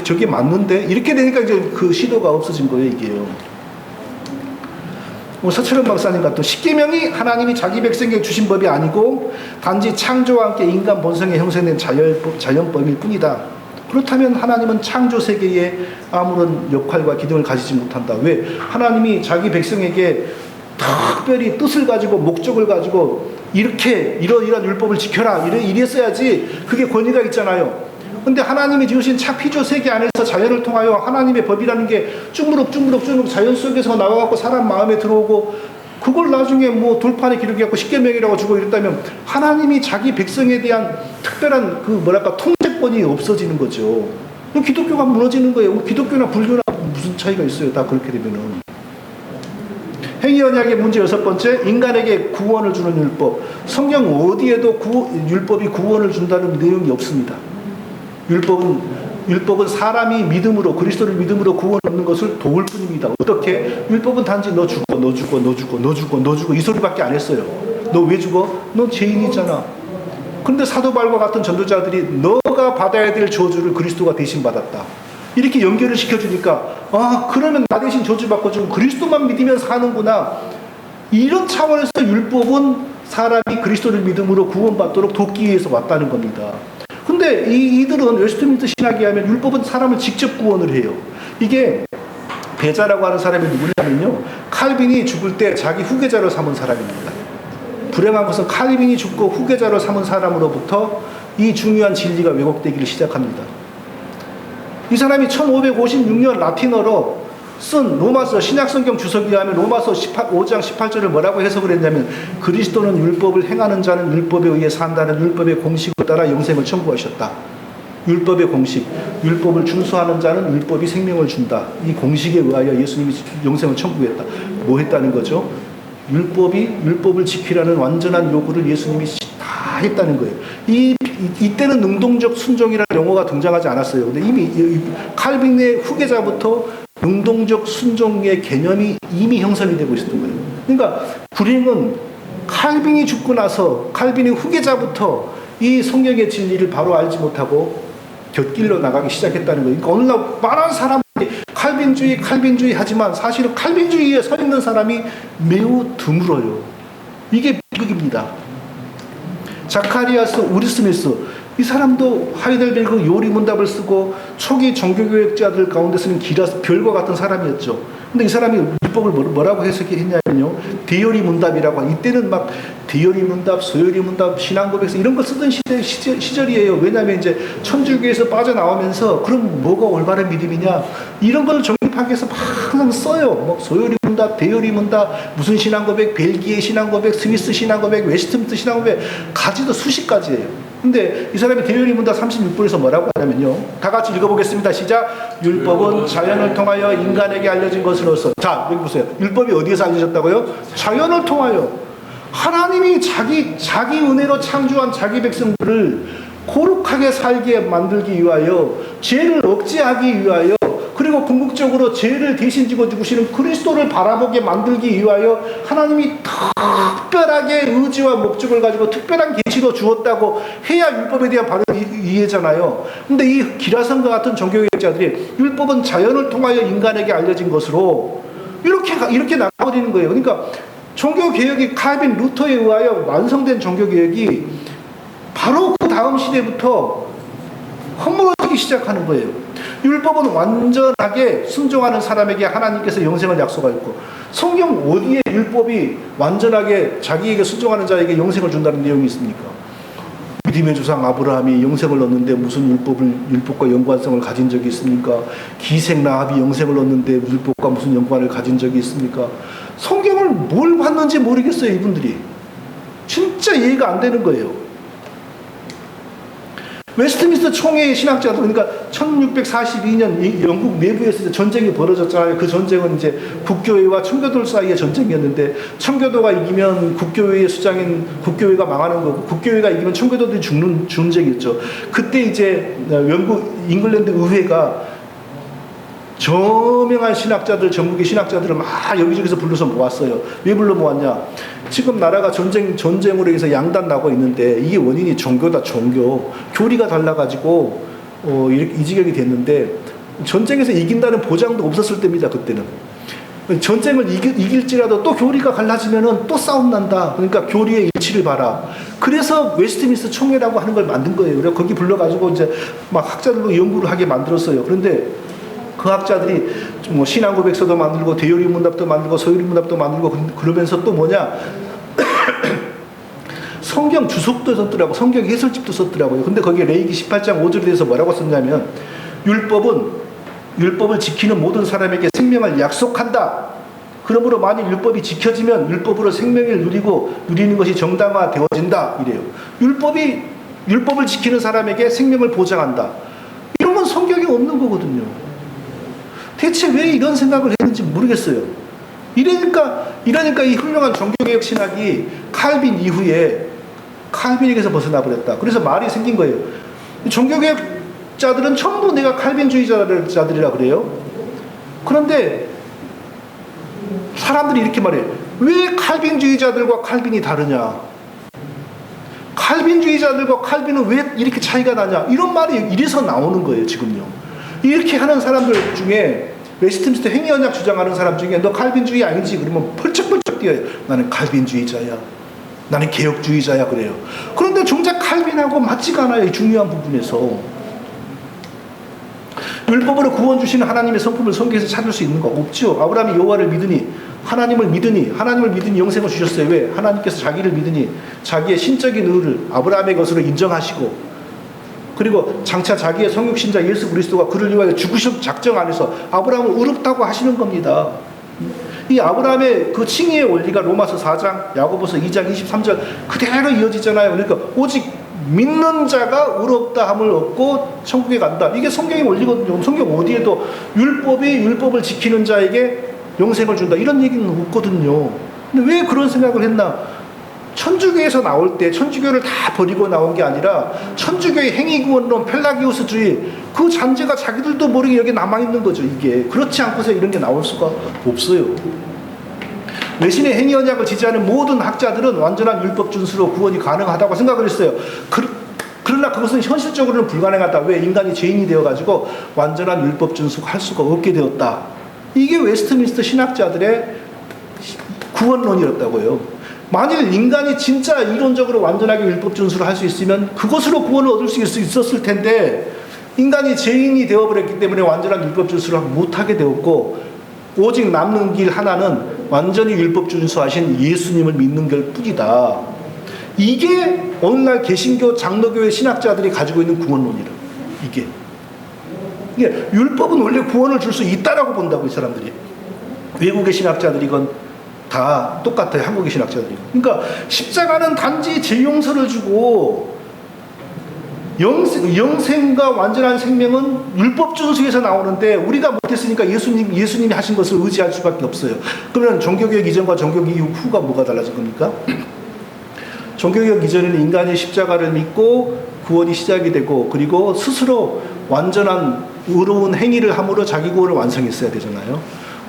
저게 맞는데 이렇게 되니까 이제 그 시도가 없어진 거예요. 이게요. 서철원 박사님 같은 십계명이 하나님이 자기 백성에게 주신 법이 아니고 단지 창조와 함께 인간 본성에 형성된 자연법일 뿐이다. 그렇다면 하나님은 창조 세계에 아무런 역할과 기능을 가지지 못한다. 왜? 하나님이 자기 백성에게 특별히 뜻을 가지고 목적을 가지고 이렇게 이러이러한 율법을 지켜라 이랬어야지 그게 권위가 있잖아요. 근데 하나님이 지으신 피조 세계 안에서 자연을 통하여 하나님의 법이라는 게 쭈무룩 자연 속에서 나와갖고 사람 마음에 들어오고 그걸 나중에 뭐 돌판에 기록해갖고 십계명이라고 주고 이랬다면 하나님이 자기 백성에 대한 특별한 통제권이 없어지는 거죠. 기독교가 무너지는 거예요. 기독교나 불교나 무슨 차이가 있어요. 다 그렇게 되면은. 행위언약의 문제 6번째, 인간에게 구원을 주는 율법. 성경 어디에도 율법이 구원을 준다는 내용이 없습니다. 율법은 사람이 믿음으로 그리스도를 믿음으로 구원 얻는 것을 도울 뿐입니다. 어떻게? 율법은 단지 너 죽어 이 소리밖에 안 했어요. 너 왜 죽어? 너 죄인이잖아. 그런데 사도 바울과 같은 전도자들이 너가 받아야 될 저주를 그리스도가 대신 받았다. 이렇게 연결을 시켜주니까 그러면 나 대신 저주받고 좀 그리스도만 믿으면 사는구나. 이런 차원에서 율법은 사람이 그리스도를 믿음으로 구원받도록 돕기 위해서 왔다는 겁니다. 근데 이들은 웨스트민스터 신학에 하면 율법은 사람을 직접 구원을 해요. 이게 베자라고 하는 사람이 누구냐면요, 칼빈이 죽을 때 자기 후계자로 삼은 사람입니다. 불행한 것은 칼빈이 죽고 후계자로 삼은 사람으로부터 이 중요한 진리가 왜곡되기를 시작합니다. 이 사람이 1556년 라틴어로 쓴 로마서 신약성경 주석에 하면 로마서 5장 18절을 뭐라고 해석을 했냐면 그리스도는 율법을 행하는 자는 율법에 의해 산다는 율법의 공식을 따라 영생을 청구하셨다. 율법의 공식, 율법을 준수하는 자는 율법이 생명을 준다. 이 공식에 의하여 예수님이 영생을 청구했다. 뭐 했다는 거죠? 율법을 지키라는 완전한 요구를 예수님이 다 했다는 거예요. 이때는 능동적 순종이라는 용어가 등장하지 않았어요. 근데 이미 칼빈의 후계자부터 능동적 순종의 개념이 이미 형성이 되고 있었던 거예요. 그러니까 불행은 칼빈이 죽고 나서 칼빈의 후계자부터 이 성경의 진리를 바로 알지 못하고 곁길로 나가기 시작했다는 거예요. 그러니까 오늘날 많은 사람들이 칼빈주의 하지만 사실은 칼빈주의에 서 있는 사람이 매우 드물어요. 이게 비극입니다. 자카리아스 우리스미스, 이 사람도 하이델베르그 요리문답을 쓰고 초기 종교교육자들 가운데서는 별과 같은 사람이었죠. 근데 이 사람이 율법을 뭐라고 해석했냐면요, 대요리문답이라고. 이때는 막 대요리문답, 소요리문답, 신앙고백서 이런 거 쓰던 시절이에요. 왜냐하면 이제 천주교에서 빠져나오면서 그럼 뭐가 올바른 믿음이냐 이런 걸 정립하기 위해서 막 항상 써요. 뭐 소요리문답, 대요리문답, 무슨 신앙고백, 벨기에 신앙고백, 스위스 신앙고백, 웨스트민스터 신앙고백, 가지도 수십 가지예요. 근데 이 사람이 대요리문답 36번에서 뭐라고 하냐면요, 다 같이 읽어보겠습니다. 시작. 율법은 자연을 통하여 인간에게 알려진 것으로서. 자, 여기 보세요. 율법이 어디에서 알려졌다고요? 자연을 통하여. 하나님이 자기 은혜로 창조한 자기 백성들을 거룩하게 살게 만들기 위하여, 죄를 억제하기 위하여, 그리고 궁극적으로 죄를 대신 지고 죽으시는 그리스도를 바라보게 만들기 위하여 하나님이 특별하게 의지와 목적을 가지고 특별한 계시로 주었다고 해야 율법에 대한 바로 이해잖아요. 근데 이 기라성과 같은 종교개혁자들이 율법은 자연을 통하여 인간에게 알려진 것으로 이렇게 나가버리는 거예요. 그러니까 종교개혁이 칼빈 루터에 의하여 완성된 종교개혁이 바로 그 다음 시대부터 허물어지기 시작하는 거예요. 율법은 완전하게 순종하는 사람에게 하나님께서 영생을 약속하였고, 성경 어디에 율법이 완전하게 자기에게 순종하는 자에게 영생을 준다는 내용이 있습니까? 믿음의 조상 아브라함이 영생을 얻는데 무슨 율법과 연관성을 가진 적이 있습니까? 기생 라합이 영생을 얻는데 율법과 무슨 연관을 가진 적이 있습니까? 성경을 뭘 봤는지 모르겠어요, 이분들이. 진짜 이해가 안 되는 거예요. 웨스트민스터 총회의 신학자들, 그러니까 1642년 영국 내부에서 전쟁이 벌어졌잖아요. 그 전쟁은 이제 국교회와 청교도 사이의 전쟁이었는데, 청교도가 이기면 국교회의 수장인 국교회가 망하는 거고, 국교회가 이기면 청교도들이 죽는 전쟁이었죠. 그때 이제 영국 잉글랜드 의회가 저명한 신학자들, 전국의 신학자들을 막 여기저기서 불러서 모았어요. 왜 불러 모았냐? 지금 나라가 전쟁으로 해서 양단 나고 있는데, 이게 원인이 종교다, 종교. 교리가 달라가지고, 이 지경이 됐는데, 전쟁에서 이긴다는 보장도 없었을 때입니다, 그때는. 전쟁을 이길지라도 또 교리가 갈라지면은 또 싸움 난다. 그러니까 교리의 일치를 봐라. 그래서 웨스트민스터 총회라고 하는 걸 만든 거예요. 그래서 거기 불러가지고 이제 막 학자들도 연구를 하게 만들었어요. 그런데 그 학자들이 뭐 신앙고백서도 만들고 대요리문답도 만들고 서유리문답도 만들고 그러면서 또 뭐냐 성경 주석도 썼더라고. 성경 해설집도 썼더라고요. 근데 거기에 레위기 18장 5절에 대해서 뭐라고 썼냐면, 율법을 지키는 모든 사람에게 생명을 약속한다. 그러므로 만일 율법이 지켜지면 율법으로 생명을 누리는 것이 정당화되어진다, 이래요. 율법을 지키는 사람에게 생명을 보장한다. 이런 건 성경에 없는 거거든요. 대체 왜 이런 생각을 했는지 모르겠어요. 이러니까 이 훌륭한 종교개혁 신학이 칼빈 이후에 칼빈에게서 벗어나 버렸다. 그래서 말이 생긴 거예요. 종교개혁자들은 전부 내가 칼빈주의자들이라 그래요. 그런데 사람들이 이렇게 말해요. 왜 칼빈주의자들과 칼빈이 다르냐? 칼빈주의자들과 칼빈은 왜 이렇게 차이가 나냐? 이런 말이 이래서 나오는 거예요, 지금요. 이렇게 하는 사람들 중에, 웨스트민스터 행위언약 주장하는 사람 중에 너 칼빈주의 아니지? 그러면 펄쩍펄쩍 뛰어요. 나는 칼빈주의자야. 나는 개혁주의자야. 그래요. 그런데 정작 칼빈하고 맞지가 않아요. 이 중요한 부분에서. 율법으로 구원 주시는 하나님의 성품을 성경에서 찾을 수 있는 거 없죠. 아브라함이 여호와를 믿으니, 하나님을 믿으니 영생을 주셨어요. 왜? 하나님께서 자기를 믿으니 자기의 신적인 의를 아브라함의 것으로 인정하시고, 그리고 장차 자기의 성육신자 예수 그리스도가 그를 위하여 죽으실 작정 안에서 아브라함을 의롭다고 하시는 겁니다. 이 아브라함의 그 칭의의 원리가 로마서 4장, 야고보서 2장 23절 그대로 이어지잖아요. 그러니까 오직 믿는 자가 의롭다함을 얻고 천국에 간다. 이게 성경의 원리거든요. 성경 어디에도 율법을 지키는 자에게 영생을 준다, 이런 얘기는 없거든요. 근데 왜 그런 생각을 했나? 천주교에서 나올 때 천주교를 다 버리고 나온 게 아니라 천주교의 행위구원론, 펠라기우스주의, 그 잔재가 자기들도 모르게 여기 남아있는 거죠. 이게 그렇지 않고서 이런 게 나올 수가 없어요. 외신의 행위언약을 지지하는 모든 학자들은 완전한 율법 준수로 구원이 가능하다고 생각을 했어요. 그러나 그것은 현실적으로는 불가능하다. 왜? 인간이 죄인이 되어가지고 완전한 율법 준수할 수가 없게 되었다. 이게 웨스트민스터 신학자들의 구원론이었다고요. 만일 인간이 진짜 이론적으로 완전하게 율법 준수를 할 수 있으면 그것으로 구원을 얻을 수 있었을 텐데, 인간이 죄인이 되어버렸기 때문에 완전한 율법 준수를 못하게 되었고, 오직 남는 길 하나는 완전히 율법 준수하신 예수님을 믿는 걸 뿐이다. 이게 오늘날 개신교 장로교회 신학자들이 가지고 있는 구원론이라. 이게 율법은 원래 구원을 줄 수 있다라고 본다고, 이 사람들이. 외국의 신학자들이 이건 다 똑같아요. 한국의 신학자들이. 그러니까 십자가는 단지 죄 용서를 주고, 영생과 완전한 생명은 율법 준수에서 나오는데, 우리가 못했으니까 예수님이 하신 것을 의지할 수밖에 없어요. 그러면 종교개혁 이전과 종교개혁 후가 뭐가 달라진 겁니까? 종교개혁 이전에는 인간이 십자가를 믿고 구원이 시작이 되고, 그리고 스스로 완전한 의로운 행위를 함으로 자기 구원을 완성했어야 되잖아요.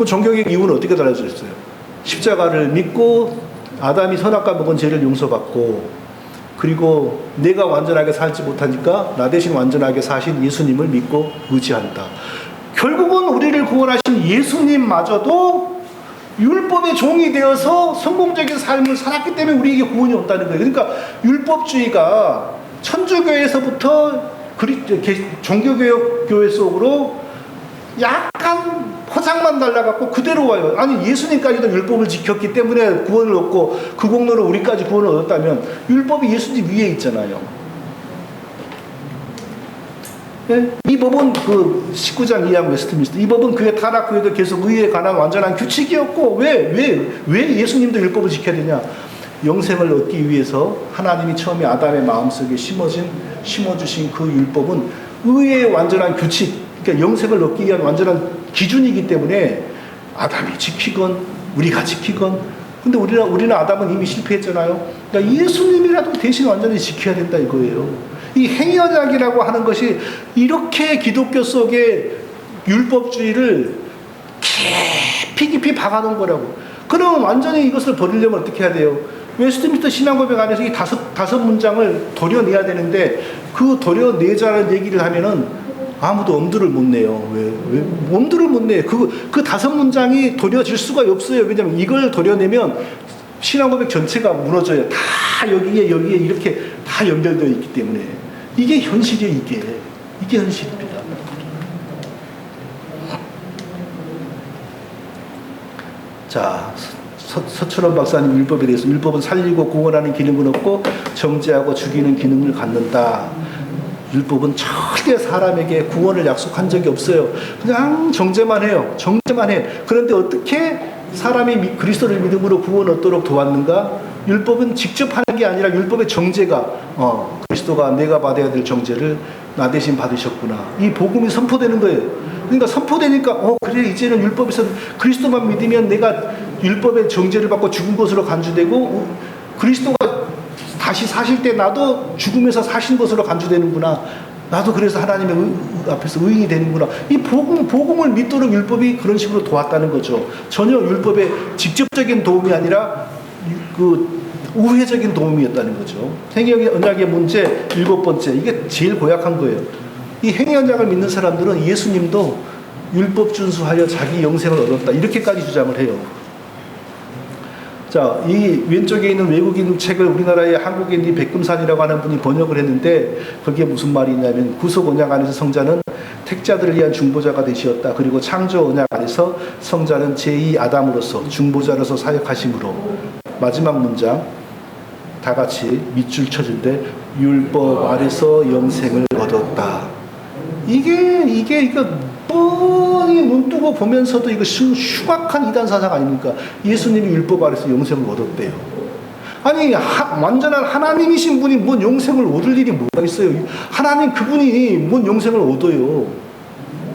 종교개혁 이후는 어떻게 달라졌어요? 십자가를 믿고 아담이 선악과 먹은 죄를 용서받고, 그리고 내가 완전하게 살지 못하니까 나 대신 완전하게 사신 예수님을 믿고 의지한다. 결국은 우리를 구원하신 예수님마저도 율법의 종이 되어서 성공적인 삶을 살았기 때문에 우리에게 구원이 없다는 거예요. 그러니까 율법주의가 천주교에서부터 종교개혁 교회 속으로 약간 포장만 달라갖고 그대로 와요. 아니 예수님까지도 율법을 지켰기 때문에 구원을 얻고 그 공로로 우리까지 구원을 얻었다면 율법이 예수님 위에 있잖아요. 네? 이 법은 그 19장 2항 웨스트민스터 이 법은 그의 타락 후에도 계속 의에 관한 완전한 규칙이었고 왜 예수님도 율법을 지켜야 되냐? 영생을 얻기 위해서 하나님이 처음에 아담의 마음속에 심어주신 그 율법은 의의 완전한 규칙, 그러니까 영생을 얻기 위한 완전한 기준이기 때문에 아담이 지키건 우리가 지키건, 근데 우리는 아담은 이미 실패했잖아요. 그러니까 예수님이라도 대신 완전히 지켜야 된다 이거예요. 이 행위언약이라고 하는 것이 이렇게 기독교 속에 율법주의를 깊이 박아놓은 거라고. 그러면 완전히 이것을 버리려면 어떻게 해야 돼요? 웨스트민스터 신앙고백 안에서 이 다섯 문장을 도려내야 되는데 그 도려내자는 얘기를 하면은 아무도 엄두를 못 내요. 왜 엄두를 못 내요? 그 다섯 문장이 도려질 수가 없어요. 왜냐면 이걸 도려내면 신앙고백 전체가 무너져요. 다 여기에 이렇게 다 연결되어 있기 때문에 이게 현실이에요. 이게 현실입니다. 자, 서철원 박사님 율법에 대해서 율법은 살리고 구원하는 기능은 없고 정죄하고 죽이는 기능을 갖는다. 율법은 절대 사람에게 구원을 약속한 적이 없어요. 그냥 정죄만 해요. 정죄만 해. 그런데 어떻게 사람이 그리스도를 믿음으로 구원 얻도록 도왔는가? 율법은 직접 하는 게 아니라 율법의 정죄가 그리스도가 내가 받아야 될 정죄를 나 대신 받으셨구나. 이 복음이 선포되는 거예요. 그러니까 선포되니까 그래 이제는 율법에서 그리스도만 믿으면 내가 율법의 정죄를 받고 죽은 것으로 간주되고 그리스도가 다시 사실 때 나도 죽음에서 사신 것으로 간주되는구나. 나도 그래서 하나님의 앞에서 의인이 되는구나. 이 복음을 믿도록 율법이 그런 식으로 도왔다는 거죠. 전혀 율법의 직접적인 도움이 아니라 그 우회적인 도움이었다는 거죠. 행위언약의 문제 7번째, 이게 제일 고약한 거예요. 이 행위언약을 믿는 사람들은 예수님도 율법 준수하여 자기 영생을 얻었다 이렇게까지 주장을 해요. 자, 이 왼쪽에 있는 외국인 책을 우리나라의 한국인 이 백금산이라고 하는 분이 번역을 했는데 그게 무슨 말이냐면 구속 언약 안에서 성자는 택자들을 위한 중보자가 되시었다. 그리고 창조 언약 안에서 성자는 제2 아담으로서 중보자로서 사역하심으로 마지막 문장 다 같이 밑줄 쳐준데 율법 아래서 영생을 얻었다. 이게 뻔히 눈 뜨고 보면서도 이거 흉악한 이단 사상 아닙니까? 예수님이 율법 아래서 영생을 얻었대요. 아니 완전한 하나님이신 분이 뭔 영생을 얻을 일이 뭐가 있어요? 하나님 그분이 뭔 영생을 얻어요?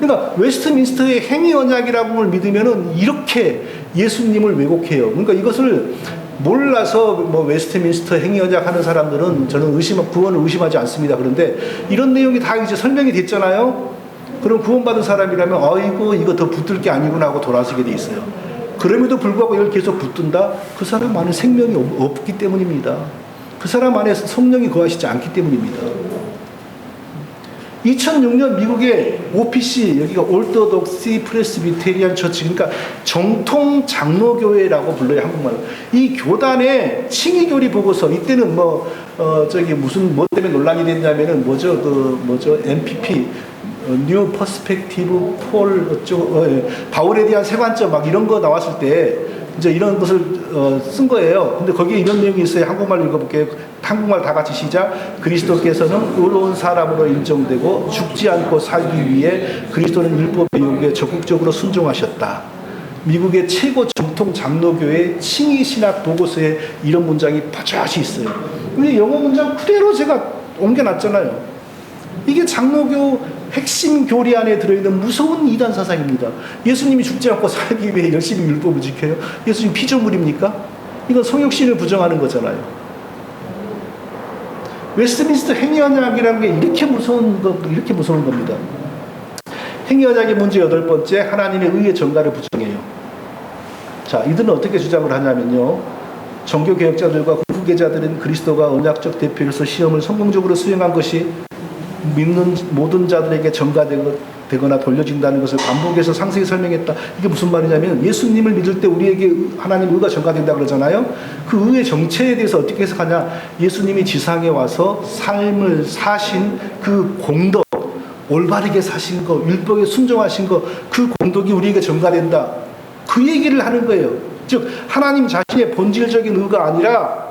그러니까 웨스트민스터의 행위언약이라는 걸 믿으면은 이렇게 예수님을 왜곡해요. 그러니까 이것을 몰라서 웨스트민스터 행위언약 하는 사람들은 저는 구원을 의심하지 않습니다. 그런데 이런 내용이 다 이제 설명이 됐잖아요. 그럼 구원받은 사람이라면 아이고 이거 더 붙들 게 아니구나 하고 돌아서게 돼 있어요. 그럼에도 불구하고 이걸 계속 붙든다? 그 사람 안에 생명이 없기 때문입니다. 그 사람 안에 성령이 거하시지 않기 때문입니다. 2006년 미국의 OPC, 여기가 올더독시 프레스비테리안 처치, 그러니까 정통 장로교회라고 불러요, 한국말로. 이 교단의 칭의교리 보고서, 이때는 무슨 때문에 논란이 됐냐면은 MPP, 뉴 퍼스펙티브 폴 바울에 대한 세관점 막 이런 거 나왔을 때 이제 이런 것을 쓴 거예요. 근데 거기에 이런 내용이 있어요. 한국말 읽어볼게요. 한국말 다 같이 시작. 그리스도께서는 의로운 사람으로 인정되고 죽지 않고 살기 위해 그리스도는 율법의 요구에 적극적으로 순종하셨다. 미국의 최고 정통 장로교회 칭의 신학 보고서에 이런 문장이 버젓이 있어요. 근데 영어 문장 그대로 제가 옮겨놨잖아요. 이게 장로교 핵심 교리 안에 들어있는 무서운 이단 사상입니다. 예수님이 죽지 않고 살기 위해 열심히 율법을 지켜요? 예수님 피조물입니까? 이건 성육신을 부정하는 거잖아요. 웨스트민스터 행위언약이라는 게 이렇게 무서운 겁니다. 행위언약의 문제 8번째, 하나님의 의의 정가를 부정해요. 자, 이들은 어떻게 주장을 하냐면요. 종교개혁자들과 후계자들은 그리스도가 언약적 대표로서 시험을 성공적으로 수행한 것이 믿는 모든 자들에게 전가되고 되거나 돌려진다는 것을 반복해서 상세히 설명했다. 이게 무슨 말이냐면 예수님을 믿을 때 우리에게 하나님 의가 전가된다 그러잖아요. 그 의의 정체에 대해서 어떻게 해석하냐. 예수님이 지상에 와서 삶을 사신 그 공덕, 올바르게 사신 거, 율법에 순종하신 거, 그 공덕이 우리에게 전가된다. 그 얘기를 하는 거예요. 즉 하나님 자신의 본질적인 의가 아니라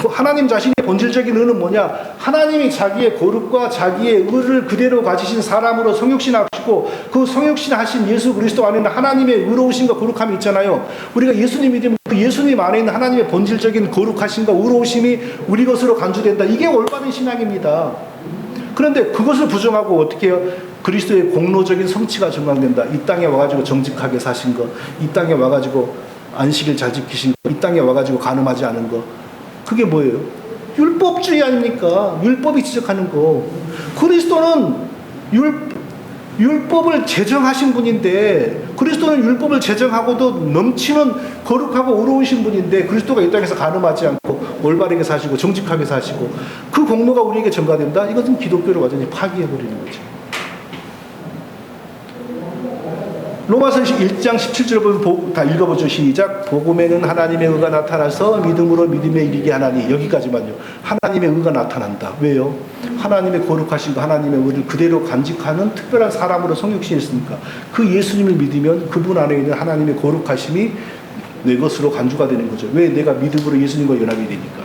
하나님 자신의 본질적인 의는 뭐냐? 하나님이 자기의 거룩과 자기의 의를 그대로 가지신 사람으로 성육신하시고 그 성육신하신 예수 그리스도 안에는 하나님의 의로우심과 거룩함이 있잖아요. 우리가 예수님 믿으면 그 예수님 안에 있는 하나님의 본질적인 거룩하심과 의로우심이 우리 것으로 간주된다. 이게 올바른 신앙입니다. 그런데 그것을 부정하고 어떻게 해요? 그리스도의 공로적인 성취가 전강된다. 이 땅에 와가지고 정직하게 사신 거, 이 땅에 와가지고 안식일 잘 지키신 거, 이 땅에 와가지고 간음하지 않은 거. 그게 뭐예요? 율법주의 아닙니까? 율법이 지적하는 거. 그리스도는 율법을 제정하신 분인데, 그리스도는 율법을 제정하고도 넘치는 거룩하고 의로우신 분인데, 그리스도가 이 땅에서 간음하지 않고 올바르게 사시고 정직하게 사시고 그 공로가 우리에게 전가된다? 이것은 기독교를 완전히 파기해버리는 거죠. 로마서 1장 17절 보면 다 읽어보죠. 시작. 복음에는 하나님의 의가 나타나서 믿음으로 믿음에 이르게 하나니. 여기까지만요. 하나님의 의가 나타난다. 왜요? 하나님의 거룩하신 거, 하나님의 의를 그대로 간직하는 특별한 사람으로 성육신했으니까. 그 예수님을 믿으면 그분 안에 있는 하나님의 거룩하심이 내 것으로 간주가 되는 거죠. 왜? 내가 믿음으로 예수님과 연합이 되니까.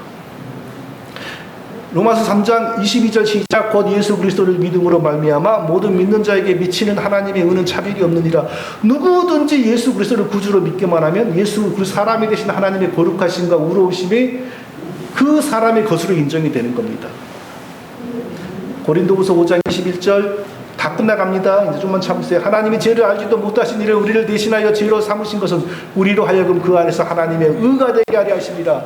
로마서 3장 22절 시작. 곧 예수 그리스도를 믿음으로 말미암아 모든 믿는 자에게 미치는 하나님의 은은 차별이 없느니라. 누구든지 예수 그리스도를 구주로 믿기만 하면 예수 그 사람이 되신 하나님의 거룩하심과 의로우심이 그 사람의 것으로 인정이 되는 겁니다. 고린도후서 5장 21절 다 끝나갑니다. 이제 좀만 참으세요. 하나님이 죄를 알지도 못하신 이를 우리를 대신하여 죄로 삼으신 것은 우리로 하여금 그 안에서 하나님의 의가 되게 하려 하십니다.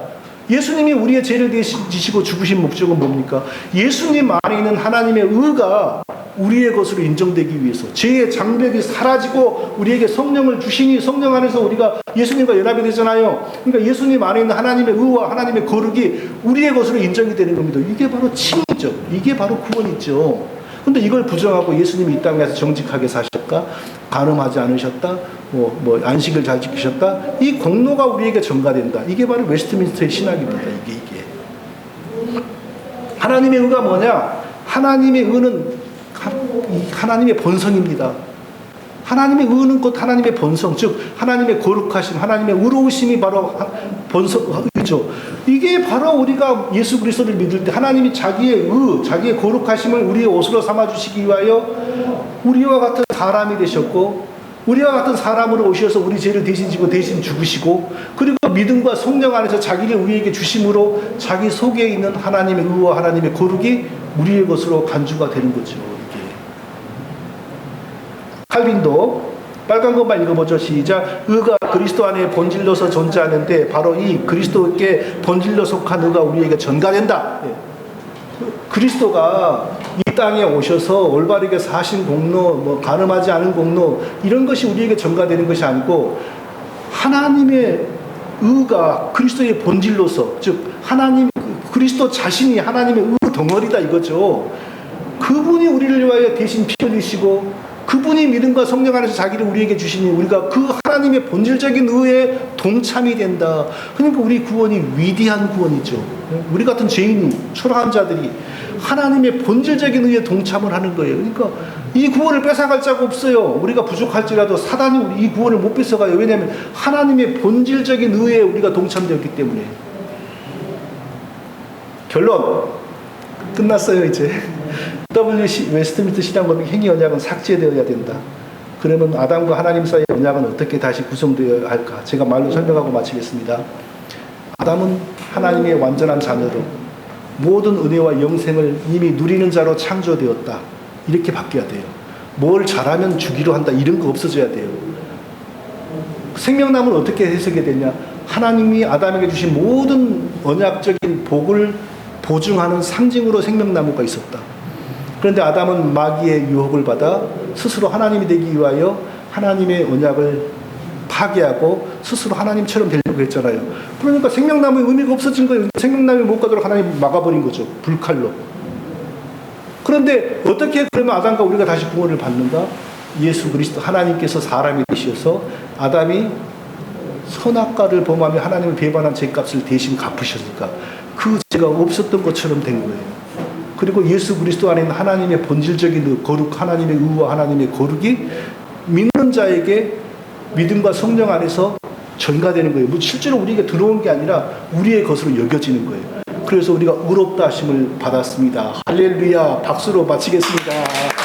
예수님이 우리의 죄를 지시고 죽으신 목적은 뭡니까? 예수님 안에 있는 하나님의 의가 우리의 것으로 인정되기 위해서 죄의 장벽이 사라지고 우리에게 성령을 주시니 성령 안에서 우리가 예수님과 연합이 되잖아요. 그러니까 예수님 안에 있는 하나님의 의와 하나님의 거룩이 우리의 것으로 인정이 되는 겁니다. 이게 바로 칭의죠. 이게 바로 구원이죠. 근데 이걸 부정하고 예수님이 이 땅에서 정직하게 사셨다, 간음하지 않으셨다, 안식을 잘 지키셨다, 이 공로가 우리에게 전가된다. 이게 바로 웨스트민스터의 신학입니다. 이게 하나님의 의가 뭐냐? 하나님의 의는 하나님의 본성입니다. 하나님의 의는 곧 하나님의 본성, 즉 하나님의 거룩하심, 하나님의 의로우심이 바로 본성이죠. 이게 바로 우리가 예수 그리스도를 믿을 때 하나님이 자기의 의, 자기의 거룩하심을 우리의 옷으로 삼아주시기 위하여 우리와 같은 사람이 되셨고, 우리와 같은 사람으로 오셔서 우리 죄를 대신 지고 대신 죽으시고, 그리고 믿음과 성령 안에서 자기를 우리에게 주심으로 자기 속에 있는 하나님의 의와 하나님의 거룩이 우리의 것으로 간주가 되는 거죠. 칼빈도 빨간 것만 읽어보죠. 시작. 의가 그리스도 안에 본질로서 존재하는데 바로 이 그리스도께 본질로 속한 의가 우리에게 전가된다. 그리스도가 이 땅에 오셔서 올바르게 사신 공로, 간음하지 않은 공로, 이런 것이 우리에게 전가되는 것이 아니고 하나님의 의가 그리스도의 본질로서, 즉 하나님 그리스도 자신이 하나님의 의 덩어리다 이거죠. 그분이 우리를 위하여 대신 피 흘리시고 그분이 믿음과 성령 안에서 자기를 우리에게 주시니 우리가 그 하나님의 본질적인 의에 동참이 된다. 그러니까 우리 구원이 위대한 구원이죠. 우리 같은 죄인, 초라한 자들이 하나님의 본질적인 의에 동참을 하는 거예요. 그러니까 이 구원을 뺏어갈 자가 없어요. 우리가 부족할지라도 사단이 이 구원을 못 뺏어가요. 왜냐하면 하나님의 본질적인 의에 우리가 동참되었기 때문에. 결론 끝났어요. 이제 웨스트민스터 신앙법의 행위 언약은 삭제되어야 된다. 그러면 아담과 하나님 사이의 언약은 어떻게 다시 구성되어야 할까? 제가 말로 설명하고 마치겠습니다. 아담은 하나님의 완전한 자녀로 모든 은혜와 영생을 이미 누리는 자로 창조되었다. 이렇게 바뀌어야 돼요. 뭘 잘하면 주기로 한다. 이런 거 없어져야 돼요. 생명나무는 어떻게 해석이 되냐? 하나님이 아담에게 주신 모든 언약적인 복을 보증하는 상징으로 생명나무가 있었다. 그런데 아담은 마귀의 유혹을 받아 스스로 하나님이 되기 위하여 하나님의 언약을 파괴하고 스스로 하나님처럼 되려고 했잖아요. 그러니까 생명나무의 의미가 없어진 거예요. 생명나무에 못 가도록 하나님이 막아버린 거죠. 불칼로. 그런데 어떻게 그러면 아담과 우리가 다시 구원을 받는가? 예수 그리스도 하나님께서 사람이 되셔서 아담이 선악과를 범하며 하나님을 배반한 죄값을 대신 갚으셨으니까 그 죄가 없었던 것처럼 된 거예요. 그리고 예수 그리스도 안에 있는 하나님의 본질적인 거룩, 하나님의 의와 하나님의 거룩이 믿는 자에게 믿음과 성령 안에서 전가되는 거예요. 실제로 우리에게 들어온 게 아니라 우리의 것으로 여겨지는 거예요. 그래서 우리가 의롭다 하심을 받았습니다. 할렐루야, 박수로 마치겠습니다.